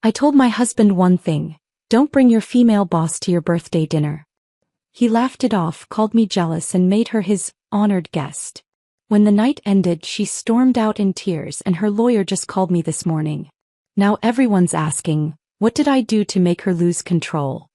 I told my husband one thing: don't bring your female boss to your birthday dinner. He laughed it off, called me jealous, and made her his honored guest. When the night ended, she stormed out in tears, and her lawyer just called me this morning. Now everyone's asking, what did I do to make her lose control?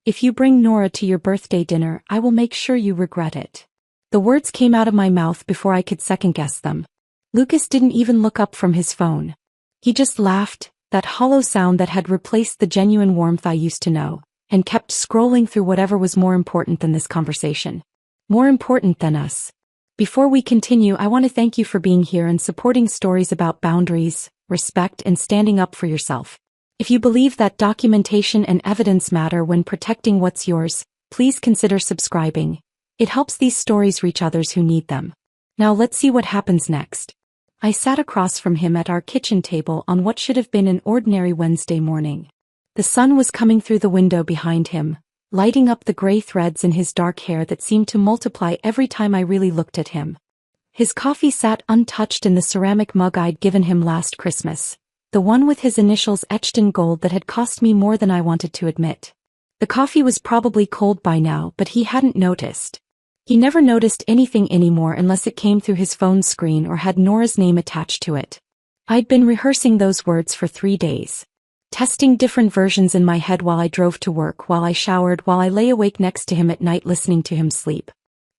If you bring Nora to your birthday dinner, I will make sure you regret it. The words came out of my mouth before I could second-guess them. Lucas didn't even look up from his phone. He just laughed, that hollow sound that had replaced the genuine warmth I used to know, and kept scrolling through whatever was more important than this conversation. More important than us. Before we continue, I want to thank you for being here and supporting stories about boundaries, respect, and standing up for yourself. If you believe that documentation and evidence matter when protecting what's yours, please consider subscribing. It helps these stories reach others who need them. Now let's see what happens next. I sat across from him at our kitchen table on what should have been an ordinary Wednesday morning. The sun was coming through the window behind him, lighting up the gray threads in his dark hair that seemed to multiply every time I really looked at him. His coffee sat untouched in the ceramic mug I'd given him last Christmas, the one with his initials etched in gold that had cost me more than I wanted to admit. The coffee was probably cold by now, but he hadn't noticed. He never noticed anything anymore unless it came through his phone screen or had Nora's name attached to it. I'd been rehearsing those words for 3 days. Testing different versions in my head while I drove to work, while I showered, while I lay awake next to him at night listening to him sleep.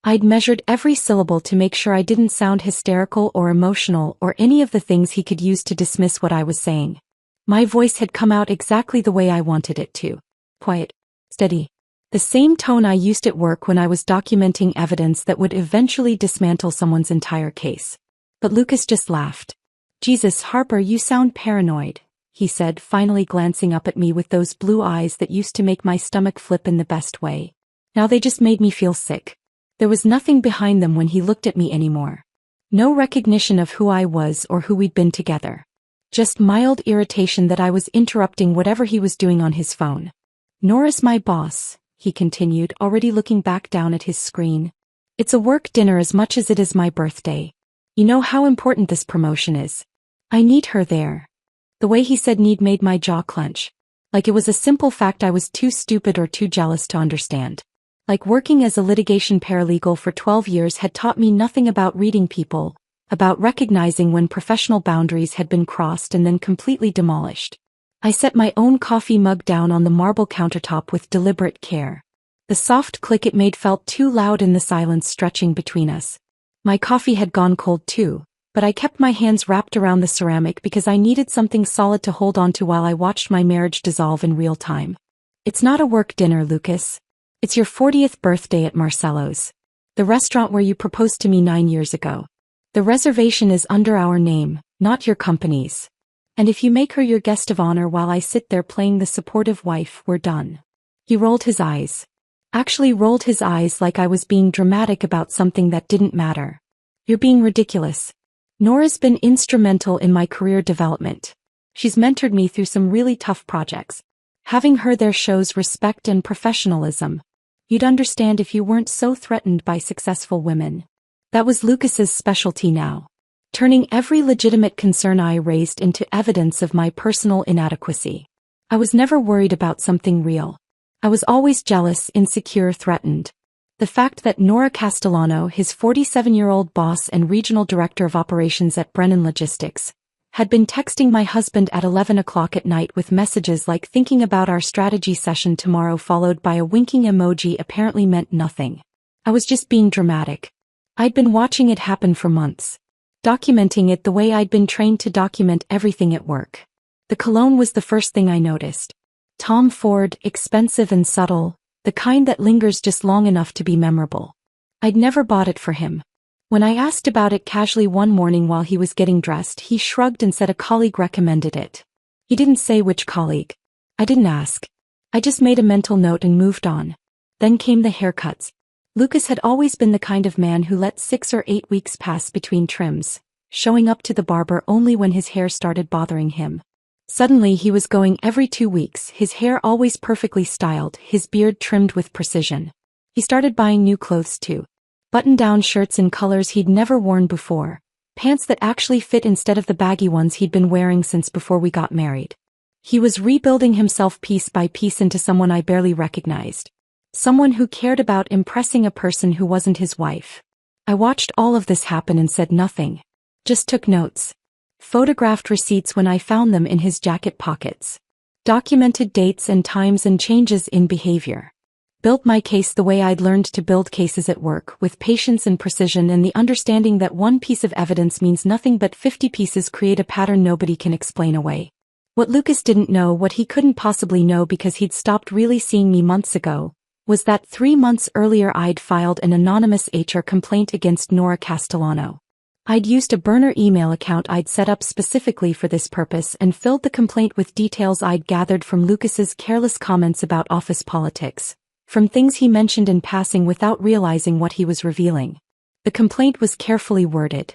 I'd measured every syllable to make sure I didn't sound hysterical or emotional or any of the things he could use to dismiss what I was saying. My voice had come out exactly the way I wanted it to. Quiet. Steady. The same tone I used at work when I was documenting evidence that would eventually dismantle someone's entire case. But Lucas just laughed. "Jesus, Harper, you sound paranoid," he said, finally glancing up at me with those blue eyes that used to make my stomach flip in the best way. Now they just made me feel sick. There was nothing behind them when he looked at me anymore. No recognition of who I was or who we'd been together. Just mild irritation that I was interrupting whatever he was doing on his phone. "Nora's my boss," he continued, already looking back down at his screen. "It's a work dinner as much as it is my birthday. You know how important this promotion is. I need her there." The way he said need made my jaw clench. Like it was a simple fact I was too stupid or too jealous to understand. Like working as a litigation paralegal for 12 years had taught me nothing about reading people, about recognizing when professional boundaries had been crossed and then completely demolished. I set my own coffee mug down on the marble countertop with deliberate care. The soft click it made felt too loud in the silence stretching between us. My coffee had gone cold too, but I kept my hands wrapped around the ceramic because I needed something solid to hold on to while I watched my marriage dissolve in real time. "It's not a work dinner, Lucas. It's your 40th birthday at Marcello's, the restaurant where you proposed to me 9 years ago. The reservation is under our name, not your company's. And if you make her your guest of honor while I sit there playing the supportive wife, we're done." He rolled his eyes. Actually rolled his eyes like I was being dramatic about something that didn't matter. "You're being ridiculous. Nora's been instrumental in my career development. She's mentored me through some really tough projects. Having her there shows respect and professionalism. You'd understand if you weren't so threatened by successful women." That was Lucas's specialty now. Turning every legitimate concern I raised into evidence of my personal inadequacy. I was never worried about something real. I was always jealous, insecure, threatened. The fact that Nora Castellano, his 47-year-old boss and regional director of operations at Brennan Logistics, had been texting my husband at 11 o'clock at night with messages like "thinking about our strategy session tomorrow" followed by a winking emoji apparently meant nothing. I was just being dramatic. I'd been watching it happen for months. Documenting it the way I'd been trained to document everything at work. The cologne was the first thing I noticed. Tom Ford, expensive and subtle, the kind that lingers just long enough to be memorable. I'd never bought it for him. When I asked about it casually one morning while he was getting dressed, he shrugged and said a colleague recommended it. He didn't say which colleague. I didn't ask. I just made a mental note and moved on. Then came the haircuts. Lucas had always been the kind of man who let 6 or 8 weeks pass between trims, showing up to the barber only when his hair started bothering him. Suddenly he was going every 2 weeks, his hair always perfectly styled, his beard trimmed with precision. He started buying new clothes too. Button-down shirts in colors he'd never worn before, pants that actually fit instead of the baggy ones he'd been wearing since before we got married. He was rebuilding himself piece by piece into someone I barely recognized. Someone who cared about impressing a person who wasn't his wife. I watched all of this happen and said nothing. Just took notes. Photographed receipts when I found them in his jacket pockets. Documented dates and times and changes in behavior. Built my case the way I'd learned to build cases at work, with patience and precision and the understanding that one piece of evidence means nothing but 50 pieces create a pattern nobody can explain away. What Lucas didn't know, what he couldn't possibly know because he'd stopped really seeing me months ago, was that 3 months earlier I'd filed an anonymous HR complaint against Nora Castellano. I'd used a burner email account I'd set up specifically for this purpose and filled the complaint with details I'd gathered from Lucas's careless comments about office politics, from things he mentioned in passing without realizing what he was revealing. The complaint was carefully worded.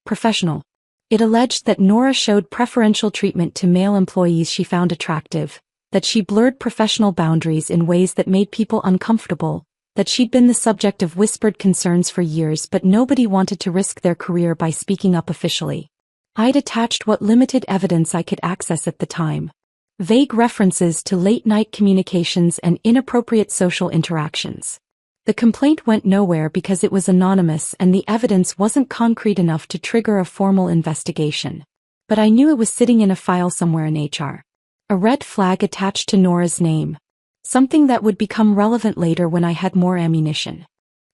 Professional. It alleged that Nora showed preferential treatment to male employees she found attractive, that she blurred professional boundaries in ways that made people uncomfortable, that she'd been the subject of whispered concerns for years but nobody wanted to risk their career by speaking up officially. I'd attached what limited evidence I could access at the time. Vague references to late-night communications and inappropriate social interactions. The complaint went nowhere because it was anonymous and the evidence wasn't concrete enough to trigger a formal investigation. But I knew it was sitting in a file somewhere in HR. A red flag attached to Nora's name. Something that would become relevant later when I had more ammunition.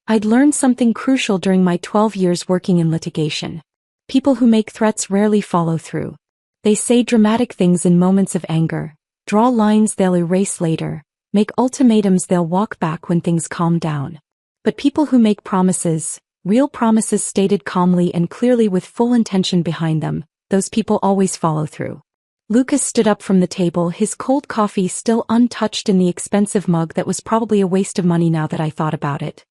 I'd learned something crucial during my 12 years working in litigation. People who make threats rarely follow through. They say dramatic things in moments of anger, draw lines they'll erase later, make ultimatums they'll walk back when things calm down. But people who make promises, real promises stated calmly and clearly with full intention behind them, those people always follow through. Lucas stood up from the table, his cold coffee still untouched in the expensive mug that was probably a waste of money now that I thought about it.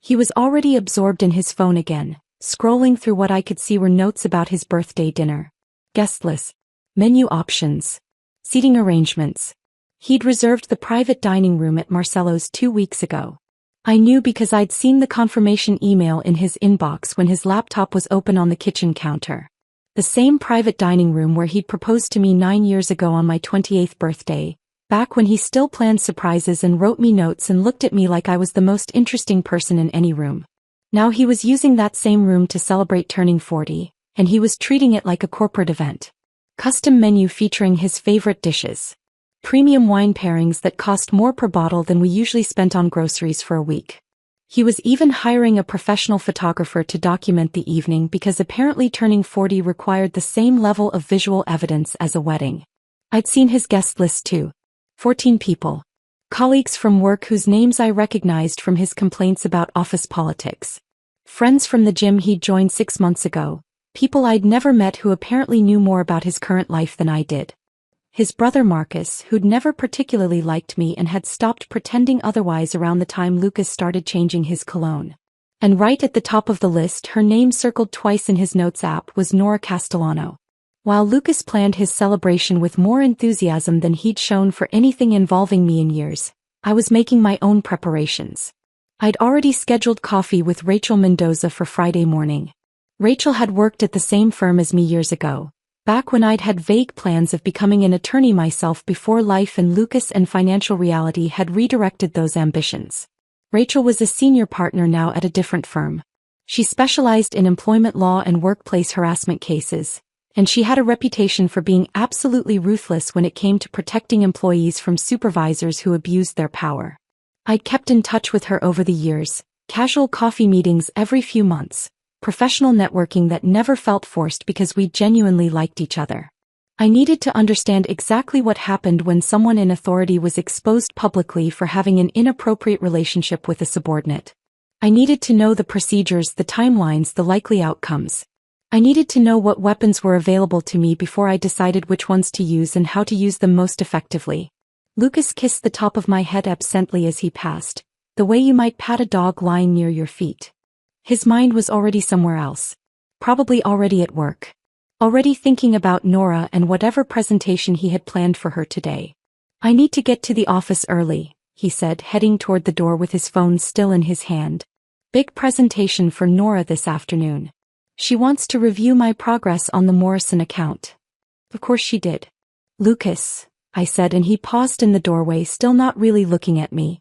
He was already absorbed in his phone again, scrolling through what I could see were notes about his birthday dinner. Guest list. Menu options. Seating arrangements. He'd reserved the private dining room at Marcello's 2 weeks ago. I knew because I'd seen the confirmation email in his inbox when his laptop was open on the kitchen counter. The same private dining room where he'd proposed to me 9 years ago on my 28th birthday, back when he still planned surprises and wrote me notes and looked at me like I was the most interesting person in any room. Now he was using that same room to celebrate turning 40, and he was treating it like a corporate event. Custom menu featuring his favorite dishes. Premium wine pairings that cost more per bottle than we usually spent on groceries for a week. He was even hiring a professional photographer to document the evening because apparently turning 40 required the same level of visual evidence as a wedding. I'd seen his guest list too. 14 people. Colleagues from work whose names I recognized from his complaints about office politics. Friends from the gym he'd joined 6 months ago. People I'd never met who apparently knew more about his current life than I did. His brother Marcus, who'd never particularly liked me and had stopped pretending otherwise around the time Lucas started changing his cologne. And right at the top of the list, her name circled twice in his notes app, was Nora Castellano. While Lucas planned his celebration with more enthusiasm than he'd shown for anything involving me in years, I was making my own preparations. I'd already scheduled coffee with Rachel Mendoza for Friday morning. Rachel had worked at the same firm as me years ago, back when I'd had vague plans of becoming an attorney myself before life and Lucas and financial reality had redirected those ambitions. Rachel was a senior partner now at a different firm. She specialized in employment law and workplace harassment cases, and she had a reputation for being absolutely ruthless when it came to protecting employees from supervisors who abused their power. I'd kept in touch with her over the years, casual coffee meetings every few months. Professional networking that never felt forced because we genuinely liked each other. I needed to understand exactly what happened when someone in authority was exposed publicly for having an inappropriate relationship with a subordinate. I needed to know the procedures, the timelines, the likely outcomes. I needed to know what weapons were available to me before I decided which ones to use and how to use them most effectively. Lucas kissed the top of my head absently as he passed, the way you might pat a dog lying near your feet. His mind was already somewhere else. Probably already at work. Already thinking about Nora and whatever presentation he had planned for her today. I need to get to the office early, he said, heading toward the door with his phone still in his hand. Big presentation for Nora this afternoon. She wants to review my progress on the Morrison account. Of course she did. Lucas, I said, and he paused in the doorway, still not really looking at me.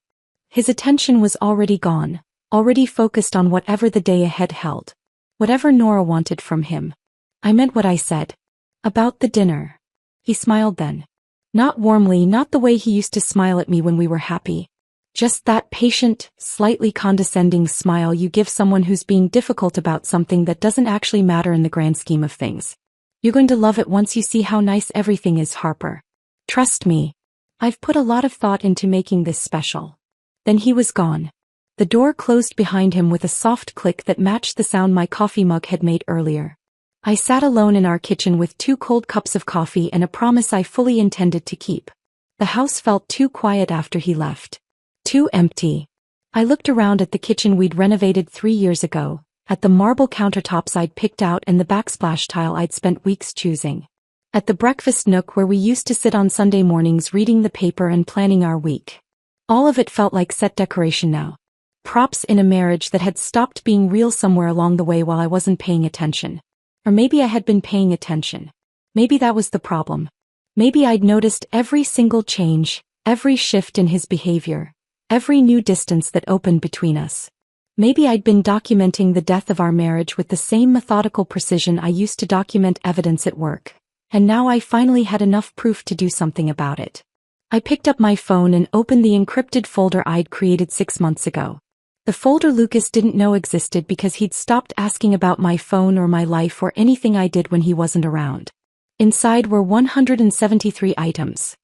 His attention was already gone, already focused on whatever the day ahead held. Whatever Nora wanted from him. I meant what I said. About the dinner. He smiled then. Not warmly, not the way he used to smile at me when we were happy. Just that patient, slightly condescending smile you give someone who's being difficult about something that doesn't actually matter in the grand scheme of things. You're going to love it once you see how nice everything is, Harper. Trust me. I've put a lot of thought into making this special. Then he was gone. The door closed behind him with a soft click that matched the sound my coffee mug had made earlier. I sat alone in our kitchen with 2 cold cups of coffee and a promise I fully intended to keep. The house felt too quiet after he left. Too empty. I looked around at the kitchen we'd renovated 3 years ago, at the marble countertops I'd picked out and the backsplash tile I'd spent weeks choosing. At the breakfast nook where we used to sit on Sunday mornings reading the paper and planning our week. All of it felt like set decoration now. Props in a marriage that had stopped being real somewhere along the way while I wasn't paying attention. Or maybe I had been paying attention. Maybe that was the problem. Maybe I'd noticed every single change, every shift in his behavior, every new distance that opened between us. Maybe I'd been documenting the death of our marriage with the same methodical precision I used to document evidence at work, and now I finally had enough proof to do something about it. I picked up my phone and opened the encrypted folder I'd created 6 months ago. The folder Lucas didn't know existed because he'd stopped asking about my phone or my life or anything I did when he wasn't around. Inside were 173 items.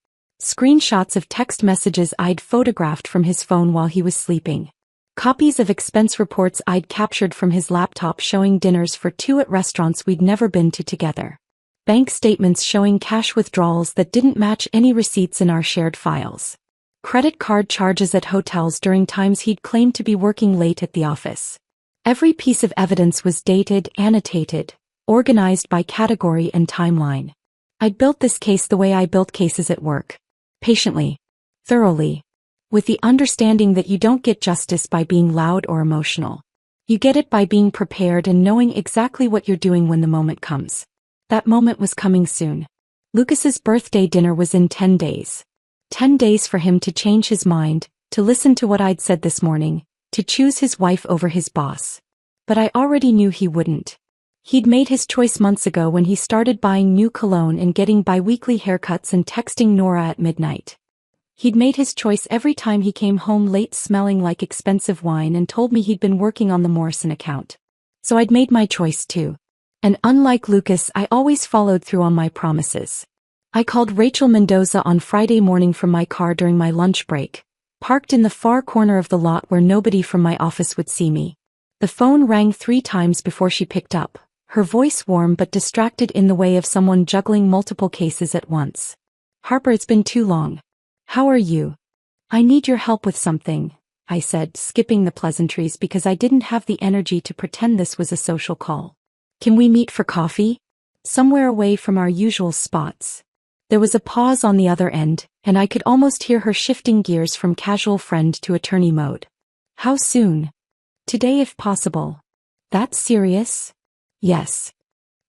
Screenshots of text messages I'd photographed from his phone while he was sleeping. Copies of expense reports I'd captured from his laptop showing dinners for 2 at restaurants we'd never been to together. Bank statements showing cash withdrawals that didn't match any receipts in our shared files. Credit card charges at hotels during times he'd claimed to be working late at the office. Every piece of evidence was dated, annotated, organized by category and timeline. I'd built this case the way I built cases at work. Patiently. Thoroughly. With the understanding that you don't get justice by being loud or emotional. You get it by being prepared and knowing exactly what you're doing when the moment comes. That moment was coming soon. Lucas's birthday dinner was in 10 days. 10 days for him to change his mind, to listen to what I'd said this morning, to choose his wife over his boss. But I already knew he wouldn't. He'd made his choice months ago when he started buying new cologne and getting bi-weekly haircuts and texting Nora at midnight. He'd made his choice every time he came home late smelling like expensive wine and told me he'd been working on the Morrison account. So I'd made my choice too. And unlike Lucas, I always followed through on my promises. I called Rachel Mendoza on Friday morning from my car during my lunch break, parked in the far corner of the lot where nobody from my office would see me. The phone rang 3 times before she picked up. Her voice warm but distracted in the way of someone juggling multiple cases at once. Harper, it's been too long. How are you? I need your help with something, I said, skipping the pleasantries because I didn't have the energy to pretend this was a social call. Can we meet for coffee? Somewhere away from our usual spots. There was a pause on the other end, and I could almost hear her shifting gears from casual friend to attorney mode. How soon? Today if possible. That's serious? Yes.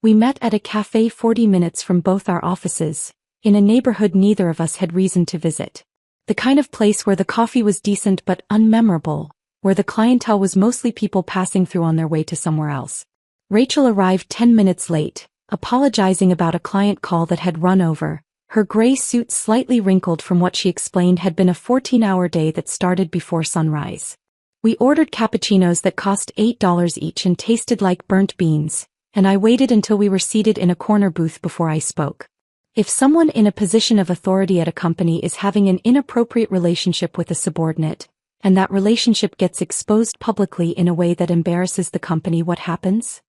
We met at a cafe 40 minutes from both our offices, in a neighborhood neither of us had reason to visit. The kind of place where the coffee was decent but unmemorable, where the clientele was mostly people passing through on their way to somewhere else. Rachel arrived 10 minutes late, apologizing about a client call that had run over, her gray suit slightly wrinkled from what she explained had been a 14-hour day that started before sunrise. We ordered cappuccinos that cost $8 each and tasted like burnt beans, and I waited until we were seated in a corner booth before I spoke. If someone in a position of authority at a company is having an inappropriate relationship with a subordinate, and that relationship gets exposed publicly in a way that embarrasses the company, what happens?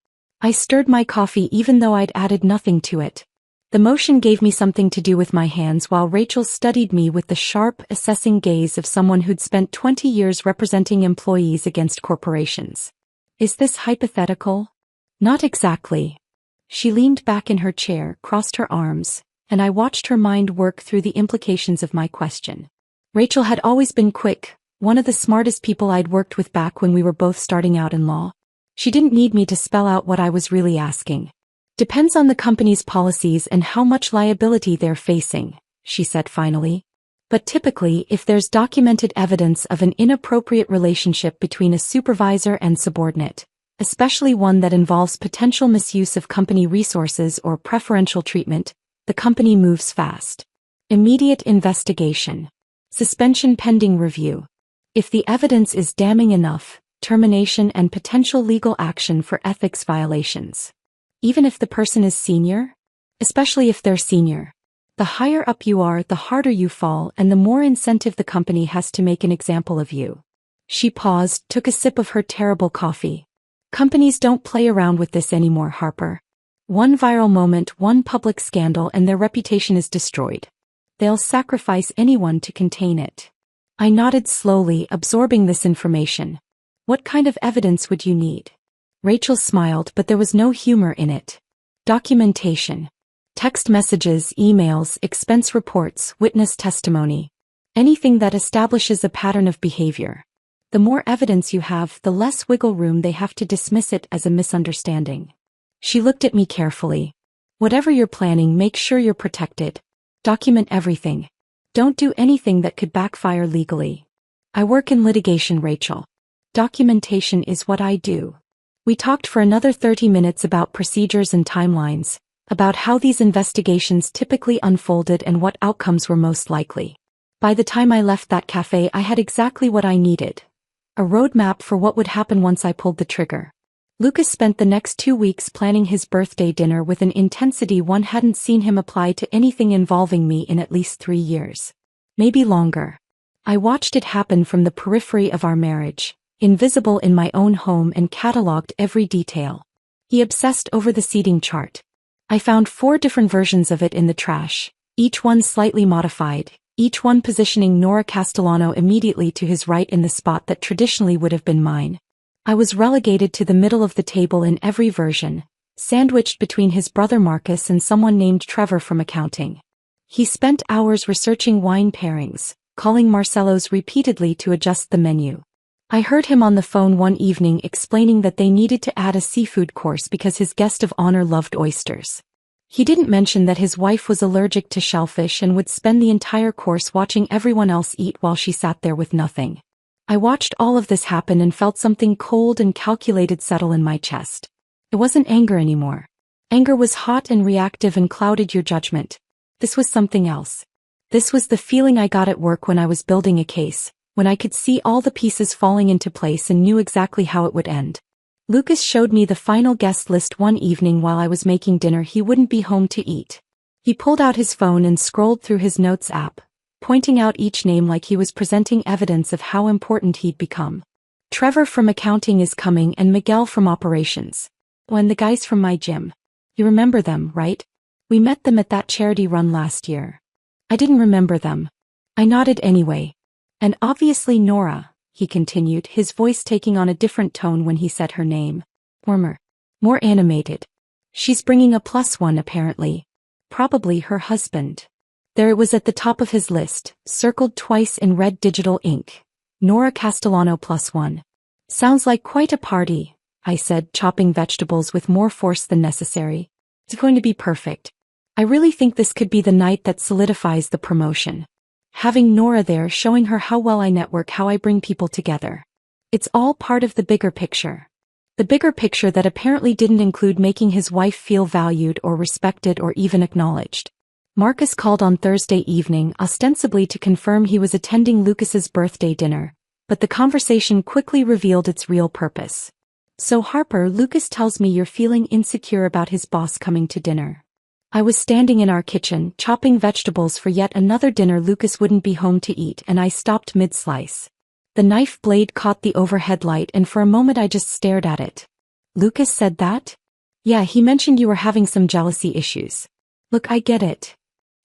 I stirred my coffee even though I'd added nothing to it. The motion gave me something to do with my hands while Rachel studied me with the sharp, assessing gaze of someone who'd spent 20 years representing employees against corporations. Is this hypothetical? Not exactly. She leaned back in her chair, crossed her arms, and I watched her mind work through the implications of my question. Rachel had always been quick, one of the smartest people I'd worked with back when we were both starting out in law. She didn't need me to spell out what I was really asking. Depends on the company's policies and how much liability they're facing, she said finally. But typically, if there's documented evidence of an inappropriate relationship between a supervisor and subordinate, especially one that involves potential misuse of company resources or preferential treatment, the company moves fast. Immediate investigation. Suspension pending review. If the evidence is damning enough, termination and potential legal action for ethics violations. Even if the person is senior? Especially if they're senior. The higher up you are, the harder you fall, and the more incentive the company has to make an example of you. She paused, took a sip of her terrible coffee. Companies don't play around with this anymore, Harper. One viral moment, one public scandal, and their reputation is destroyed. They'll sacrifice anyone to contain it. I nodded slowly, absorbing this information. What kind of evidence would you need? Rachel smiled, but there was no humor in it. Documentation. Text messages, emails, expense reports, witness testimony. Anything that establishes a pattern of behavior. The more evidence you have, the less wiggle room they have to dismiss it as a misunderstanding. She looked at me carefully. Whatever you're planning, make sure you're protected. Document everything. Don't do anything that could backfire legally. I work in litigation, Rachel. Documentation is what I do. We talked for another 30 minutes about procedures and timelines, about how these investigations typically unfolded and what outcomes were most likely. By the time I left that cafe, I had exactly what I needed. A roadmap for what would happen once I pulled the trigger. Lucas spent the next 2 weeks planning his birthday dinner with an intensity one hadn't seen him apply to anything involving me in at least 3 years. Maybe longer. I watched it happen from the periphery of our marriage, invisible in my own home, and cataloged every detail. He obsessed over the seating chart. I found 4 different versions of it in the trash, each one slightly modified, each one positioning Nora Castellano immediately to his right in the spot that traditionally would have been mine. I was relegated to the middle of the table in every version, sandwiched between his brother Marcus and someone named Trevor from accounting. He spent hours researching wine pairings, calling Marcello's repeatedly to adjust the menu. I heard him on the phone one evening explaining that they needed to add a seafood course because his guest of honor loved oysters. He didn't mention that his wife was allergic to shellfish and would spend the entire course watching everyone else eat while she sat there with nothing. I watched all of this happen and felt something cold and calculated settle in my chest. It wasn't anger anymore. Anger was hot and reactive and clouded your judgment. This was something else. This was the feeling I got at work when I was building a case, when I could see all the pieces falling into place and knew exactly how it would end. Lucas showed me the final guest list one evening while I was making dinner. He wouldn't be home to eat. He pulled out his phone and scrolled through his notes app, pointing out each name like he was presenting evidence of how important he'd become. Trevor from accounting is coming and Miguel from operations. And the guys from my gym. You remember them, right? We met them at that charity run last year. I didn't remember them. I nodded anyway. And obviously Nora, he continued, his voice taking on a different tone when he said her name. Warmer. More animated. She's bringing a +1 apparently. Probably her husband. There it was at the top of his list, circled twice in red digital ink. Nora Castellano +1. Sounds like quite a party, I said, chopping vegetables with more force than necessary. It's going to be perfect. I really think this could be the night that solidifies the promotion. Having Nora there, showing her how well I network, how I bring people together. It's all part of the bigger picture. The bigger picture that apparently didn't include making his wife feel valued or respected or even acknowledged. Marcus called on Thursday evening, ostensibly to confirm he was attending Lucas's birthday dinner, but the conversation quickly revealed its real purpose. So Harper, Lucas tells me you're feeling insecure about his boss coming to dinner. I was standing in our kitchen, chopping vegetables for yet another dinner Lucas wouldn't be home to eat, and I stopped mid-slice. The knife blade caught the overhead light and for a moment I just stared at it. Lucas said that? Yeah, he mentioned you were having some jealousy issues. Look, I get it.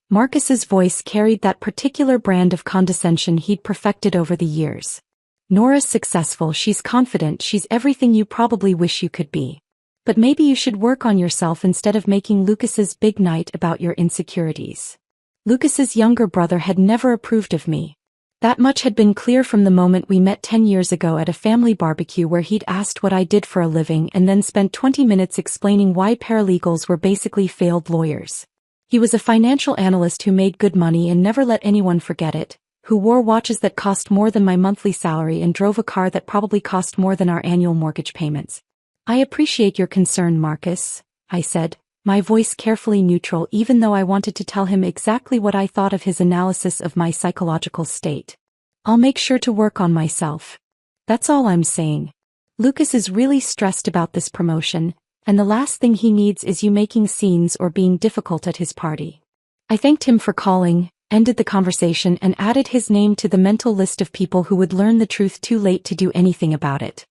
Marcus's voice carried that particular brand of condescension he'd perfected over the years. Nora's successful, she's confident, she's everything you probably wish you could be. But maybe you should work on yourself instead of making Lucas's big night about your insecurities. Lucas's younger brother had never approved of me. That much had been clear from the moment we met 10 years ago at a family barbecue where he'd asked what I did for a living and then spent 20 minutes explaining why paralegals were basically failed lawyers. He was a financial analyst who made good money and never let anyone forget it, who wore watches that cost more than my monthly salary and drove a car that probably cost more than our annual mortgage payments. "I appreciate your concern, Marcus," I said, my voice carefully neutral even though I wanted to tell him exactly what I thought of his analysis of my psychological state. "I'll make sure to work on myself. That's all I'm saying. Lucas is really stressed about this promotion, and the last thing he needs is you making scenes or being difficult at his party." I thanked him for calling, ended the conversation and added his name to the mental list of people who would learn the truth too late to do anything about it.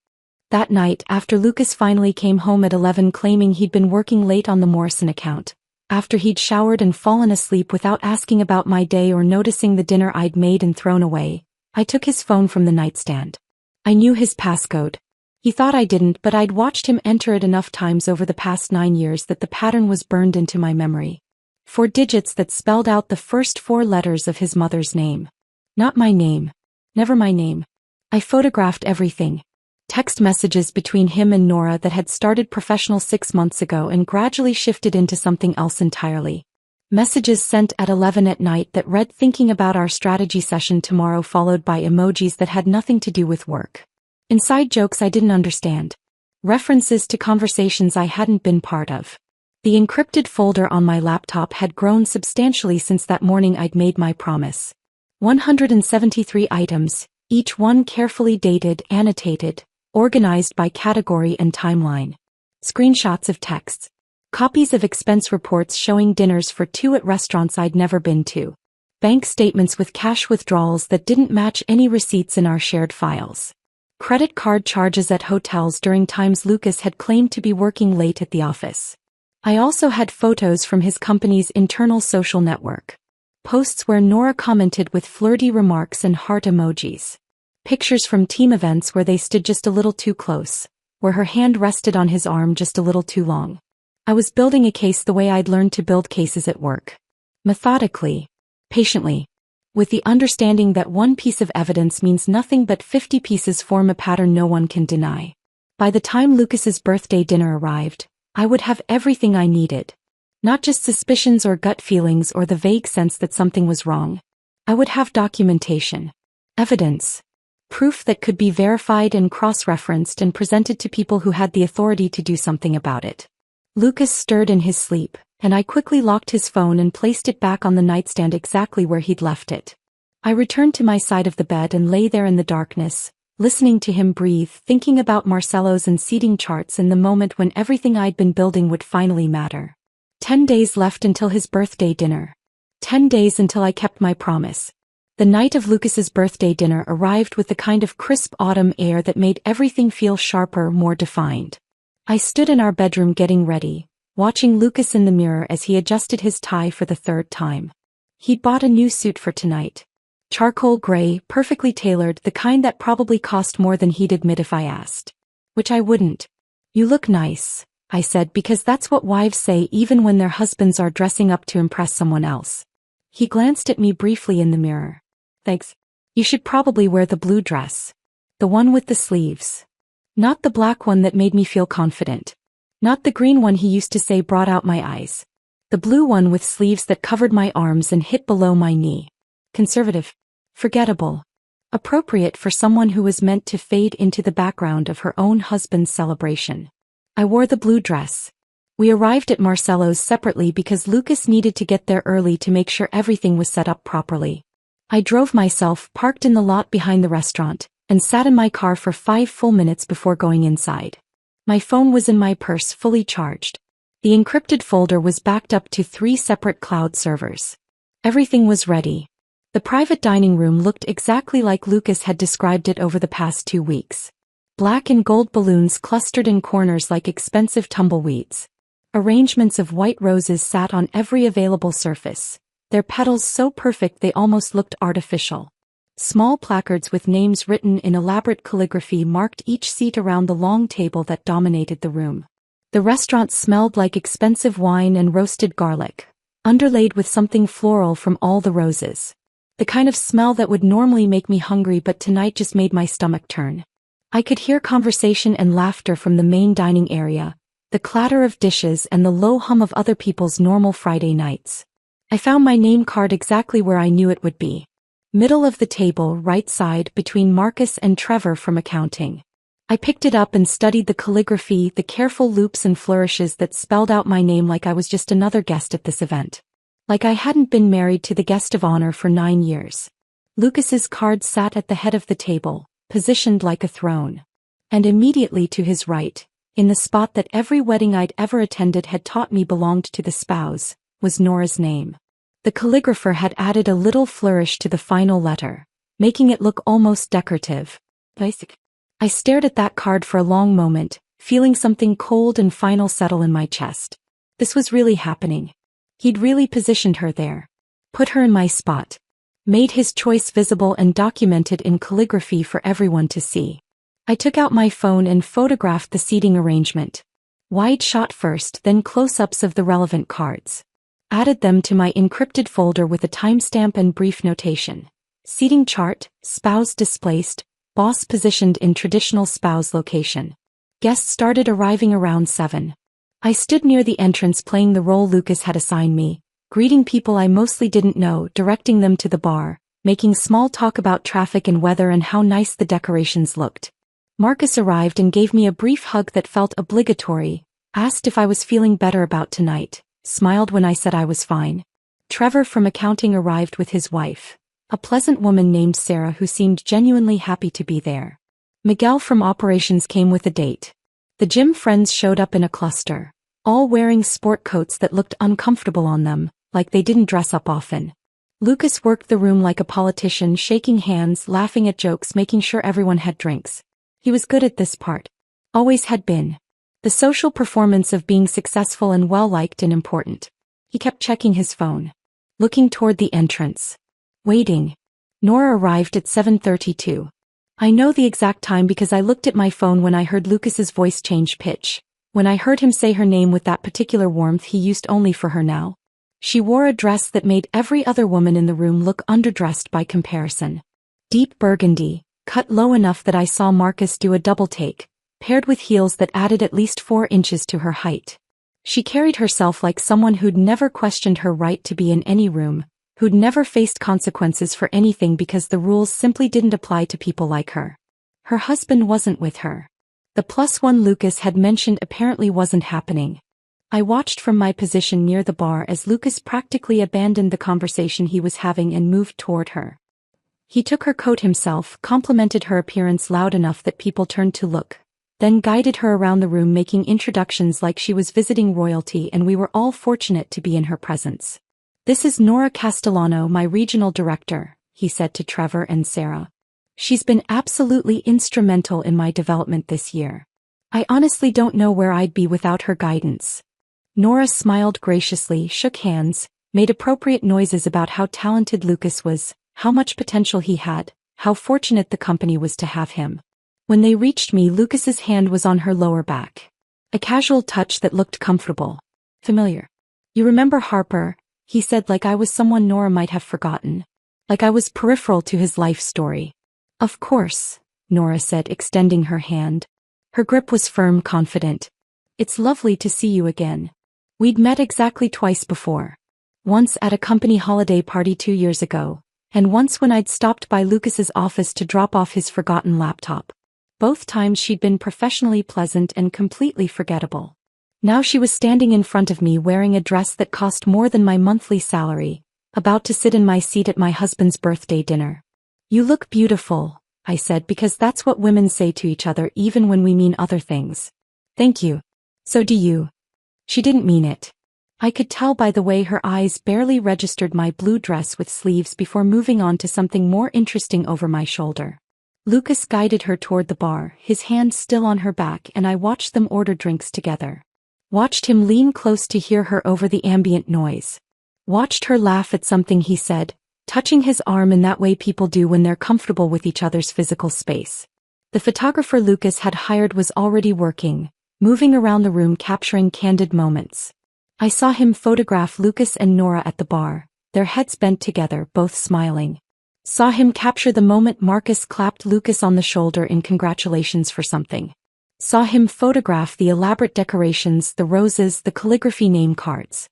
That night, after Lucas finally came home at 11 claiming he'd been working late on the Morrison account, after he'd showered and fallen asleep without asking about my day or noticing the dinner I'd made and thrown away, I took his phone from the nightstand. I knew his passcode. He thought I didn't, but I'd watched him enter it enough times over the past 9 years that the pattern was burned into my memory. 4 digits that spelled out the first 4 letters of his mother's name. Not my name. Never my name. I photographed everything. Text messages between him and Nora that had started professional 6 months ago and gradually shifted into something else entirely. Messages sent at 11 at night that read thinking about our strategy session tomorrow, followed by emojis that had nothing to do with work. Inside jokes I didn't understand. References to conversations I hadn't been part of. The encrypted folder on my laptop had grown substantially since that morning I'd made my promise. 173 items, each one carefully dated, annotated, organized by category and timeline. Screenshots of texts. Copies of expense reports showing dinners for 2 at restaurants I'd never been to. Bank statements with cash withdrawals that didn't match any receipts in our shared files. Credit card charges at hotels during times Lucas had claimed to be working late at the office. I also had photos from his company's internal social network. Posts where Nora commented with flirty remarks and heart emojis. Pictures from team events where they stood just a little too close, where her hand rested on his arm just a little too long. I was building a case the way I'd learned to build cases at work. Methodically. Patiently. With the understanding that one piece of evidence means nothing but 50 pieces form a pattern no one can deny. By the time Lucas's birthday dinner arrived, I would have everything I needed. Not just suspicions or gut feelings or the vague sense that something was wrong. I would have documentation. Evidence. Proof that could be verified and cross-referenced and presented to people who had the authority to do something about it. Lucas stirred in his sleep, and I quickly locked his phone and placed it back on the nightstand exactly where he'd left it. I returned to my side of the bed and lay there in the darkness, listening to him breathe, thinking about Marcello's and seating charts in the moment when everything I'd been building would finally matter. 10 days left until his birthday dinner. 10 days until I kept my promise. The night of Lucas's birthday dinner arrived with the kind of crisp autumn air that made everything feel sharper, more defined. I stood in our bedroom getting ready, watching Lucas in the mirror as he adjusted his tie for the 3rd time. He'd bought a new suit for tonight. Charcoal gray, perfectly tailored, the kind that probably cost more than he'd admit if I asked. Which I wouldn't. "You look nice," I said, because that's what wives say even when their husbands are dressing up to impress someone else. He glanced at me briefly in the mirror. "Thanks. You should probably wear the blue dress. The one with the sleeves. Not the black one that made me feel confident. Not the green one he used to say brought out my eyes. The blue one with sleeves that covered my arms and hit below my knee. Conservative. Forgettable. Appropriate for someone who was meant to fade into the background of her own husband's celebration." I wore the blue dress. We arrived at Marcello's separately because Lucas needed to get there early to make sure everything was set up properly. I drove myself, parked in the lot behind the restaurant, and sat in my car for 5 full minutes before going inside. My phone was in my purse, fully charged. The encrypted folder was backed up to 3 separate cloud servers. Everything was ready. The private dining room looked exactly like Lucas had described it over the past 2 weeks. Black and gold balloons clustered in corners like expensive tumbleweeds. Arrangements of white roses sat on every available surface, their petals so perfect they almost looked artificial. Small placards with names written in elaborate calligraphy marked each seat around the long table that dominated the room. The restaurant smelled like expensive wine and roasted garlic, underlaid with something floral from all the roses. The kind of smell that would normally make me hungry but tonight just made my stomach turn. I could hear conversation and laughter from the main dining area, the clatter of dishes and the low hum of other people's normal Friday nights. I found my name card exactly where I knew it would be. Middle of the table, right side, between Marcus and Trevor from accounting. I picked it up and studied the calligraphy, the careful loops and flourishes that spelled out my name like I was just another guest at this event. Like I hadn't been married to the guest of honor for 9 years. Lucas's card sat at the head of the table, positioned like a throne. And immediately to his right, in the spot that every wedding I'd ever attended had taught me belonged to the spouse, was Nora's name. The calligrapher had added a little flourish to the final letter, making it look almost decorative. I stared at that card for a long moment, feeling something cold and final settle in my chest. This was really happening. He'd really positioned her there. Put her in my spot. Made his choice visible and documented in calligraphy for everyone to see. I took out my phone and photographed the seating arrangement. Wide shot first, then close-ups of the relevant cards. Added them to my encrypted folder with a timestamp and brief notation. Seating chart, spouse displaced, boss positioned in traditional spouse location. Guests started arriving around 7. I stood near the entrance playing the role Lucas had assigned me, greeting people I mostly didn't know, directing them to the bar, making small talk about traffic and weather and how nice the decorations looked. Marcus arrived and gave me a brief hug that felt obligatory, asked if I was feeling better about tonight. Smiled when I said I was fine. Trevor from accounting arrived with his wife, a pleasant woman named Sarah who seemed genuinely happy to be there. Miguel from operations came with a date. The gym friends showed up in a cluster, all wearing sport coats that looked uncomfortable on them, like they didn't dress up often. Lucas worked the room like a politician, shaking hands, laughing at jokes, making sure everyone had drinks. He was good at this part. Always had been. The social performance of being successful and well-liked and important. He kept checking his phone. Looking toward the entrance. Waiting. Nora arrived at 7:32. I know the exact time because I looked at my phone when I heard Lucas's voice change pitch. When I heard him say her name with that particular warmth he used only for her now. She wore a dress that made every other woman in the room look underdressed by comparison. Deep burgundy, cut low enough that I saw Marcus do a double take, paired with heels that added at least 4 inches to her height. She carried herself like someone who'd never questioned her right to be in any room, who'd never faced consequences for anything because the rules simply didn't apply to people like her. Her husband wasn't with her. The +1 Lucas had mentioned apparently wasn't happening. I watched from my position near the bar as Lucas practically abandoned the conversation he was having and moved toward her. He took her coat himself, complimented her appearance loud enough that people turned to look. Then guided her around the room making introductions like she was visiting royalty and we were all fortunate to be in her presence. This is Nora Castellano, my regional director, he said to Trevor and Sarah. She's been absolutely instrumental in my development this year. I honestly don't know where I'd be without her guidance. Nora smiled graciously, shook hands, made appropriate noises about how talented Lucas was, how much potential he had, how fortunate the company was to have him. When they reached me, Lucas's hand was on her lower back. A casual touch that looked comfortable. Familiar. You remember Harper, he said like I was someone Nora might have forgotten. Like I was peripheral to his life story. Of course, Nora said, extending her hand. Her grip was firm, confident. It's lovely to see you again. We'd met exactly twice before. Once at a company holiday party 2 years ago, and once when I'd stopped by Lucas's office to drop off his forgotten laptop. Both times she'd been professionally pleasant and completely forgettable. Now she was standing in front of me wearing a dress that cost more than my monthly salary, about to sit in my seat at my husband's birthday dinner. You look beautiful, I said, because that's what women say to each other even when we mean other things. Thank you. So do you. She didn't mean it. I could tell by the way her eyes barely registered my blue dress with sleeves before moving on to something more interesting over my shoulder. Lucas guided her toward the bar, his hand still on her back, and I watched them order drinks together. Watched him lean close to hear her over the ambient noise. Watched her laugh at something he said, touching his arm in that way people do when they're comfortable with each other's physical space. The photographer Lucas had hired was already working, moving around the room capturing candid moments. I saw him photograph Lucas and Nora at the bar, their heads bent together, both smiling. Saw him capture the moment Marcus clapped Lucas on the shoulder in congratulations for something. Saw him photograph the elaborate decorations, the roses, the calligraphy name cards.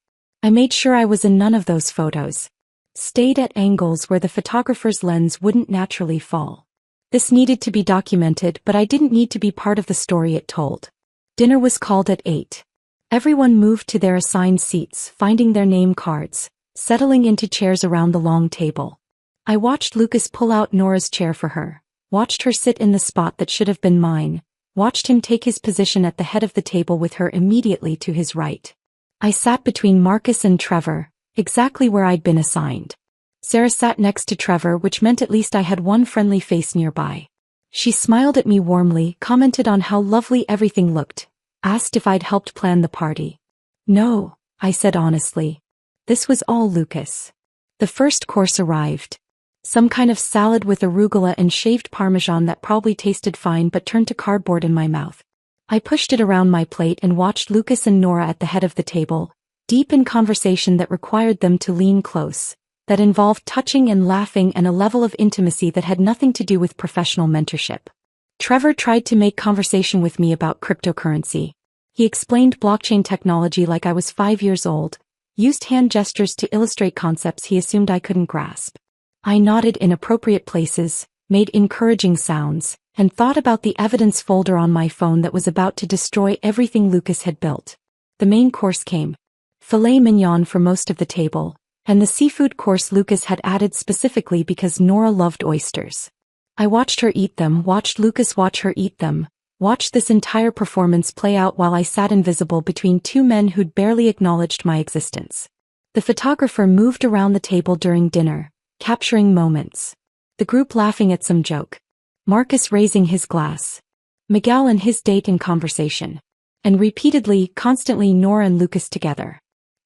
I made sure I was in none of those photos. Stayed at angles where the photographer's lens wouldn't naturally fall. This needed to be documented, but I didn't need to be part of the story it told. Dinner was called at 8. Everyone moved to their assigned seats, finding their name cards, settling into chairs around the long table. I watched Lucas pull out Nora's chair for her, watched her sit in the spot that should have been mine, watched him take his position at the head of the table with her immediately to his right. I sat between Marcus and Trevor, exactly where I'd been assigned. Sarah sat next to Trevor, which meant at least I had one friendly face nearby. She smiled at me warmly, commented on how lovely everything looked, asked if I'd helped plan the party. No, I said honestly. This was all Lucas. The first course arrived. Some kind of salad with arugula and shaved parmesan that probably tasted fine but turned to cardboard in my mouth. I pushed it around my plate and watched Lucas and Nora at the head of the table, deep in conversation that required them to lean close, that involved touching and laughing and a level of intimacy that had nothing to do with professional mentorship. Trevor tried to make conversation with me about cryptocurrency. He explained blockchain technology like I was 5 years old, used hand gestures to illustrate concepts he assumed I couldn't grasp. I nodded in appropriate places, made encouraging sounds, and thought about the evidence folder on my phone that was about to destroy everything Lucas had built. The main course came. Filet mignon for most of the table, and the seafood course Lucas had added specifically because Nora loved oysters. I watched her eat them, watched Lucas watch her eat them, watched this entire performance play out while I sat invisible between two men who'd barely acknowledged my existence. The photographer moved around the table during dinner, capturing moments. The group laughing at some joke. Marcus raising his glass. Miguel and his date in conversation. And repeatedly, constantly Nora and Lucas together.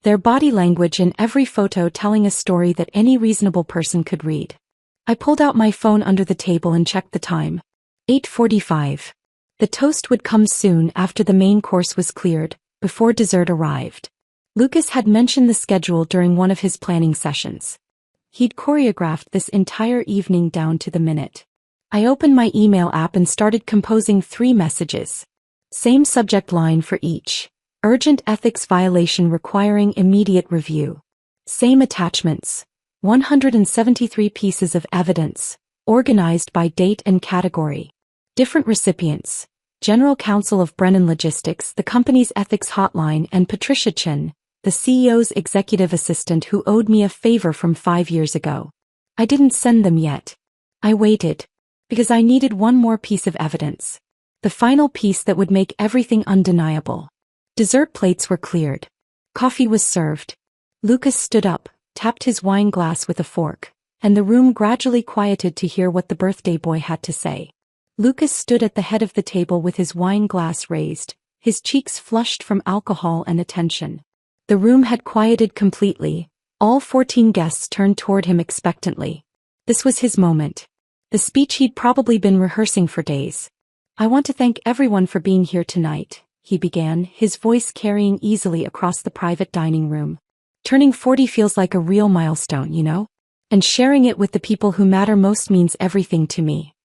Their body language in every photo telling a story that any reasonable person could read. I pulled out my phone under the table and checked the time. 8:45. The toast would come soon after the main course was cleared, before dessert arrived. Lucas had mentioned the schedule during one of his planning sessions. He'd choreographed this entire evening down to the minute. I opened my email app and started composing 3 messages. Same subject line for each. Urgent ethics violation requiring immediate review. Same attachments. 173 pieces of evidence, organized by date and category. Different recipients. General Counsel of Brennan Logistics, the company's ethics hotline, and Patricia Chen, the CEO's executive assistant who owed me a favor from 5 years ago. I didn't send them yet. I waited. Because I needed one more piece of evidence. The final piece that would make everything undeniable. Dessert plates were cleared. Coffee was served. Lucas stood up, tapped his wine glass with a fork, and the room gradually quieted to hear what the birthday boy had to say. Lucas stood at the head of the table with his wine glass raised, his cheeks flushed from alcohol and attention. The room had quieted completely. All 14 guests turned toward him expectantly. This was his moment. The speech he'd probably been rehearsing for days. I want to thank everyone for being here tonight, he began, his voice carrying easily across the private dining room. Turning 40 feels like a real milestone, you know? And sharing it with the people who matter most means everything to me.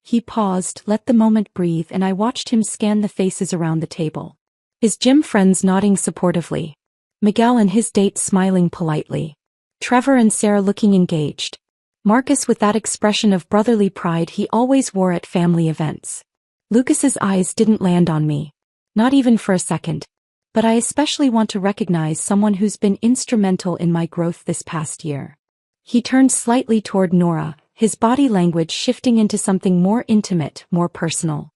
He paused, let the moment breathe, and I watched him scan the faces around the table. His gym friends nodding supportively. Miguel and his date smiling politely. Trevor and Sarah looking engaged. Marcus with that expression of brotherly pride he always wore at family events. Lucas's eyes didn't land on me. Not even for a second. But I especially want to recognize someone who's been instrumental in my growth this past year. He turned slightly toward Nora, his body language shifting into something more intimate, more personal.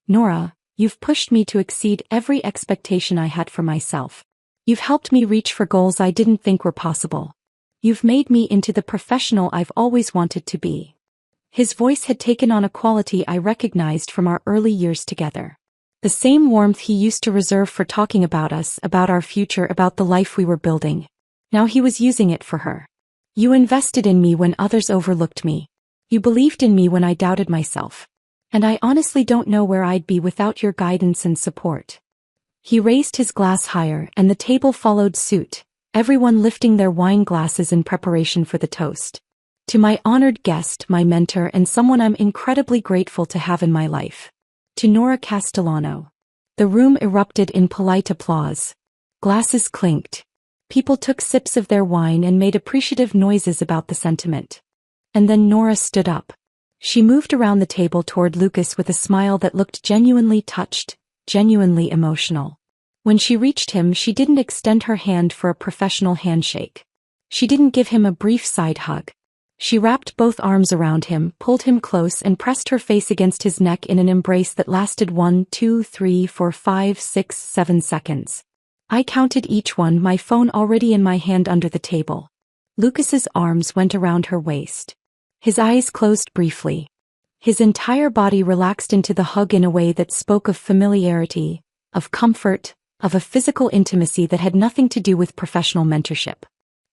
Nora, you've pushed me to exceed every expectation I had for myself. You've helped me reach for goals I didn't think were possible. You've made me into the professional I've always wanted to be. His voice had taken on a quality I recognized from our early years together. The same warmth he used to reserve for talking about us, about our future, about the life we were building. Now he was using it for her. You invested in me when others overlooked me. You believed in me when I doubted myself. And I honestly don't know where I'd be without your guidance and support. He raised his glass higher, and the table followed suit, everyone lifting their wine glasses in preparation for the toast. To my honored guest, my mentor, and someone I'm incredibly grateful to have in my life. To Nora Castellano. The room erupted in polite applause. Glasses clinked. People took sips of their wine and made appreciative noises about the sentiment. And then Nora stood up. She moved around the table toward Lucas with a smile that looked genuinely touched, genuinely emotional. When she reached him, she didn't extend her hand for a professional handshake. She didn't give him a brief side hug. She wrapped both arms around him, pulled him close and pressed her face against his neck in an embrace that lasted 1, 2, 3, 4, 5, 6, 7 seconds. I counted each one, my phone already in my hand under the table. Lucas's arms went around her waist. His eyes closed briefly. His entire body relaxed into the hug in a way that spoke of familiarity, of comfort, of a physical intimacy that had nothing to do with professional mentorship.